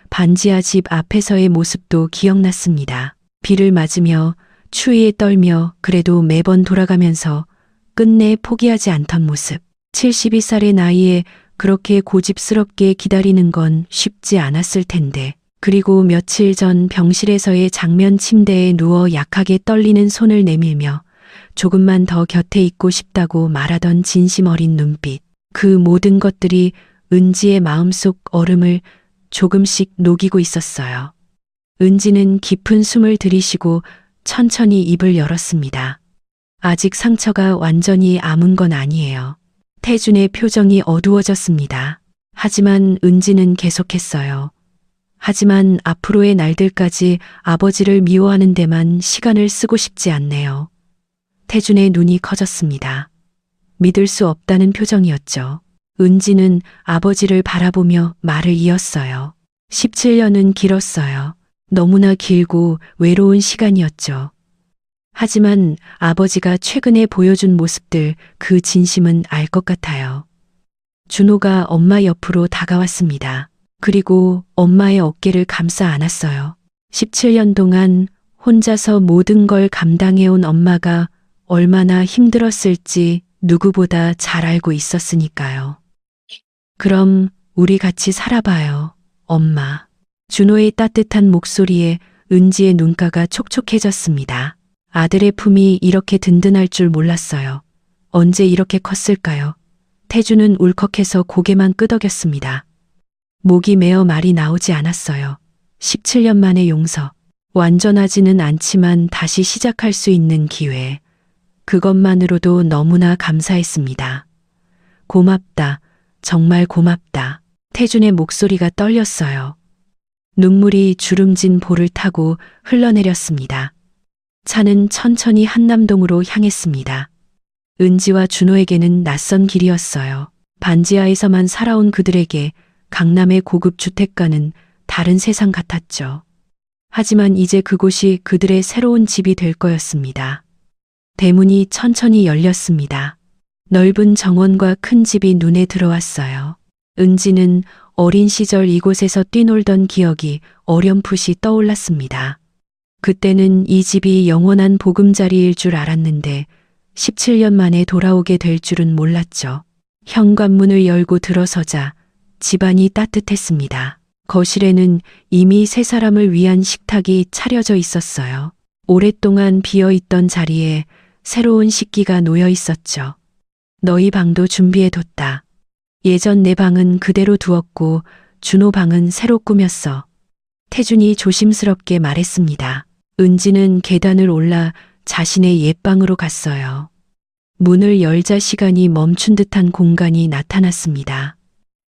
반지하 집 앞에서의 모습도 기억났습니다. 비를 맞으며 추위에 떨며 그래도 매번 돌아가면서 끝내 포기하지 않던 모습. 72살의 나이에 그렇게 고집스럽게 기다리는 건 쉽지 않았을 텐데. 그리고 며칠 전 병실에서의 장면 침대에 누워 약하게 떨리는 손을 내밀며 조금만 더 곁에 있고 싶다고 말하던 진심 어린 눈빛. 그 모든 것들이 은지의 마음속 얼음을 조금씩 녹이고 있었어요. 은지는 깊은 숨을 들이쉬고 천천히 입을 열었습니다. 아직 상처가 완전히 아문 건 아니에요. 태준의 표정이 어두워졌습니다. 하지만 은지는 계속했어요. 하지만 앞으로의 날들까지 아버지를 미워하는 데만 시간을 쓰고 싶지 않네요. 태준의 눈이 커졌습니다. 믿을 수 없다는 표정이었죠. 은지는 아버지를 바라보며 말을 이었어요. 17년은 길었어요. 너무나 길고 외로운 시간이었죠. 하지만 아버지가 최근에 보여준 모습들, 그 진심은 알 것 같아요. 준호가 엄마 옆으로 다가왔습니다. 그리고 엄마의 어깨를 감싸 안았어요. 17년 동안 혼자서 모든 걸 감당해온 엄마가 얼마나 힘들었을지 누구보다 잘 알고 있었으니까요. 그럼 우리 같이 살아봐요, 엄마. 준호의 따뜻한 목소리에 은지의 눈가가 촉촉해졌습니다. 아들의 품이 이렇게 든든할 줄 몰랐어요. 언제 이렇게 컸을까요? 태주는 울컥해서 고개만 끄덕였습니다. 목이 메어 말이 나오지 않았어요. 17년 만의 용서. 완전하지는 않지만 다시 시작할 수 있는 기회. 그것만으로도 너무나 감사했습니다. 고맙다. 정말 고맙다. 태준의 목소리가 떨렸어요. 눈물이 주름진 볼을 타고 흘러내렸습니다. 차는 천천히 한남동으로 향했습니다. 은지와 준호에게는 낯선 길이었어요. 반지하에서만 살아온 그들에게 강남의 고급 주택가는 다른 세상 같았죠. 하지만 이제 그곳이 그들의 새로운 집이 될 거였습니다. 대문이 천천히 열렸습니다. 넓은 정원과 큰 집이 눈에 들어왔어요. 은지는 어린 시절 이곳에서 뛰놀던 기억이 어렴풋이 떠올랐습니다. 그때는 이 집이 영원한 보금자리일 줄 알았는데 17년 만에 돌아오게 될 줄은 몰랐죠. 현관문을 열고 들어서자 집안이 따뜻했습니다. 거실에는 이미 세 사람을 위한 식탁이 차려져 있었어요. 오랫동안 비어있던 자리에 새로운 식기가 놓여 있었죠. 너희 방도 준비해뒀다. 예전 내 방은 그대로 두었고 준호 방은 새로 꾸몄어. 태준이 조심스럽게 말했습니다. 은지는 계단을 올라 자신의 옛방으로 갔어요. 문을 열자 시간이 멈춘 듯한 공간이 나타났습니다.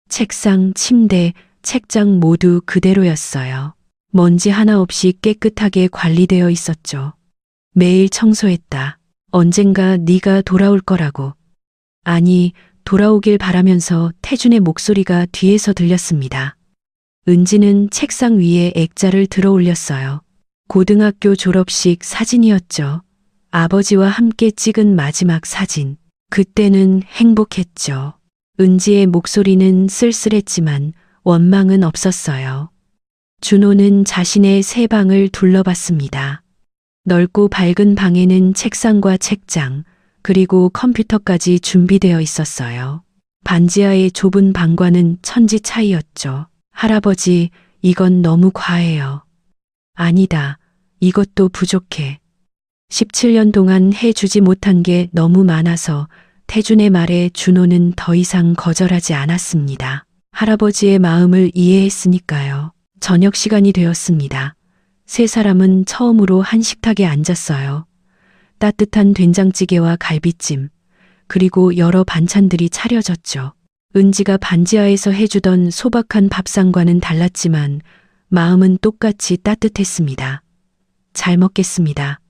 책상, 침대, 책장 모두 그대로였어요. 먼지 하나 없이 깨끗하게 관리되어 있었죠. 매일 청소했다. 언젠가 네가 돌아올 거라고. 아니, 돌아오길 바라면서 태준의 목소리가 뒤에서 들렸습니다. 은지는 책상 위에 액자를 들어 올렸어요. 고등학교 졸업식 사진이었죠. 아버지와 함께 찍은 마지막 사진. 그때는 행복했죠. 은지의 목소리는 쓸쓸했지만 원망은 없었어요. 준호는 자신의 새 방을 둘러봤습니다. 넓고 밝은 방에는 책상과 책장, 그리고 컴퓨터까지 준비되어 있었어요. 반지하의 좁은 방과는 천지 차이였죠. 할아버지, 이건 너무 과해요. 아니다. 이것도 부족해. 17년 동안 해주지 못한 게 너무 많아서 태준의 말에 준호는 더 이상 거절하지 않았습니다. 할아버지의 마음을 이해했으니까요. 저녁 시간이 되었습니다. 세 사람은 처음으로 한 식탁에 앉았어요. 따뜻한 된장찌개와 갈비찜, 그리고 여러 반찬들이 차려졌죠. 은지가 반지하에서 해주던 소박한 밥상과는 달랐지만 마음은 똑같이 따뜻했습니다. 잘 먹겠습니다.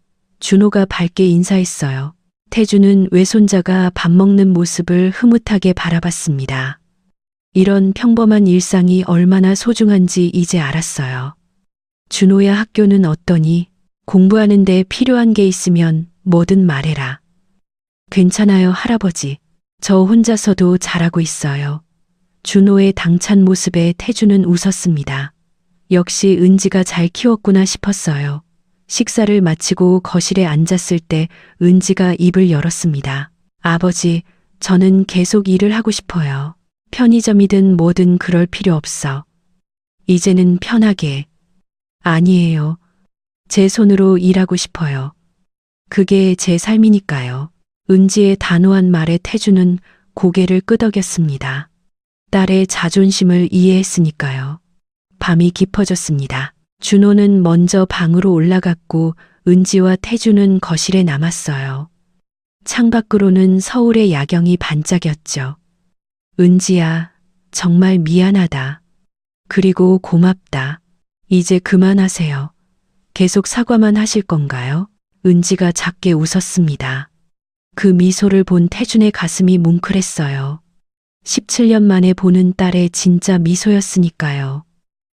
준호가 밝게 인사했어요. 태준은 외손자가 밥 먹는 모습을 흐뭇하게 바라봤습니다. 이런 평범한 일상이 얼마나 소중한지 이제 알았어요. 준호야, 학교는 어떠니? 공부하는데 필요한 게 있으면 뭐든 말해라. 괜찮아요, 할아버지. 저 혼자서도 잘하고 있어요. 준호의 당찬 모습에 태준은 웃었습니다. 역시 은지가 잘 키웠구나 싶었어요. 식사를 마치고 거실에 앉았을 때 은지가 입을 열었습니다. 아버지, 저는 계속 일을 하고 싶어요. 편의점이든 뭐든 그럴 필요 없어. 이제는 편하게. 아니에요. 제 손으로 일하고 싶어요. 그게 제 삶이니까요. 은지의 단호한 말에 태준은 고개를 끄덕였습니다. 딸의 자존심을 이해했으니까요. 밤이 깊어졌습니다. 준호는 먼저 방으로 올라갔고 은지와 태준은 거실에 남았어요. 창밖으로는 서울의 야경이 반짝였죠. 은지야, 정말 미안하다. 그리고 고맙다. 이제 그만하세요. 계속 사과만 하실 건가요? 은지가 작게 웃었습니다. 그 미소를 본 태준의 가슴이 뭉클했어요. 17년 만에 보는 딸의 진짜 미소였으니까요.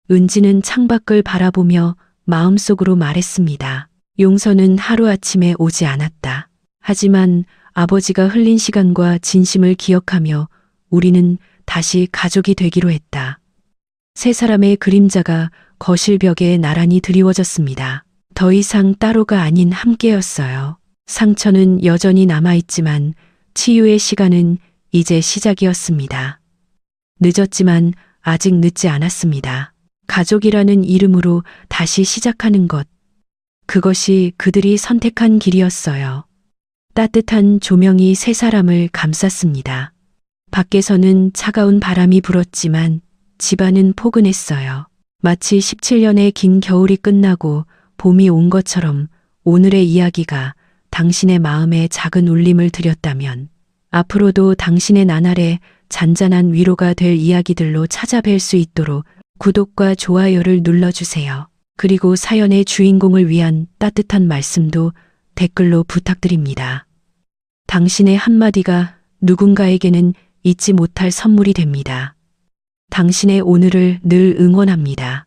은지는 창밖을 바라보며 마음속으로 말했습니다. 용서는 하루아침에 오지 않았다. 하지만 아버지가 흘린 시간과 진심을 기억하며 우리는 다시 가족이 되기로 했다. 세 사람의 그림자가 거실 벽에 나란히 드리워졌습니다. 더 이상 따로가 아닌 함께였어요. 상처는 여전히 남아있지만 치유의 시간은 이제 시작이었습니다. 늦었지만 아직 늦지 않았습니다. 가족이라는 이름으로 다시 시작하는 것. 그것이 그들이 선택한 길이었어요. 따뜻한 조명이 세 사람을 감쌌습니다. 밖에서는 차가운 바람이 불었지만 집안은 포근했어요. 마치 17년의 긴 겨울이 끝나고 봄이 온 것처럼 오늘의 이야기가 당신의 마음에 작은 울림을 드렸다면 앞으로도 당신의 나날에 잔잔한 위로가 될 이야기들로 찾아뵐 수 있도록 구독과 좋아요를 눌러주세요. 그리고 사연의 주인공을 위한 따뜻한 말씀도 댓글로 부탁드립니다. 당신의 한마디가 누군가에게는 잊지 못할 선물이 됩니다. 당신의 오늘을 늘 응원합니다.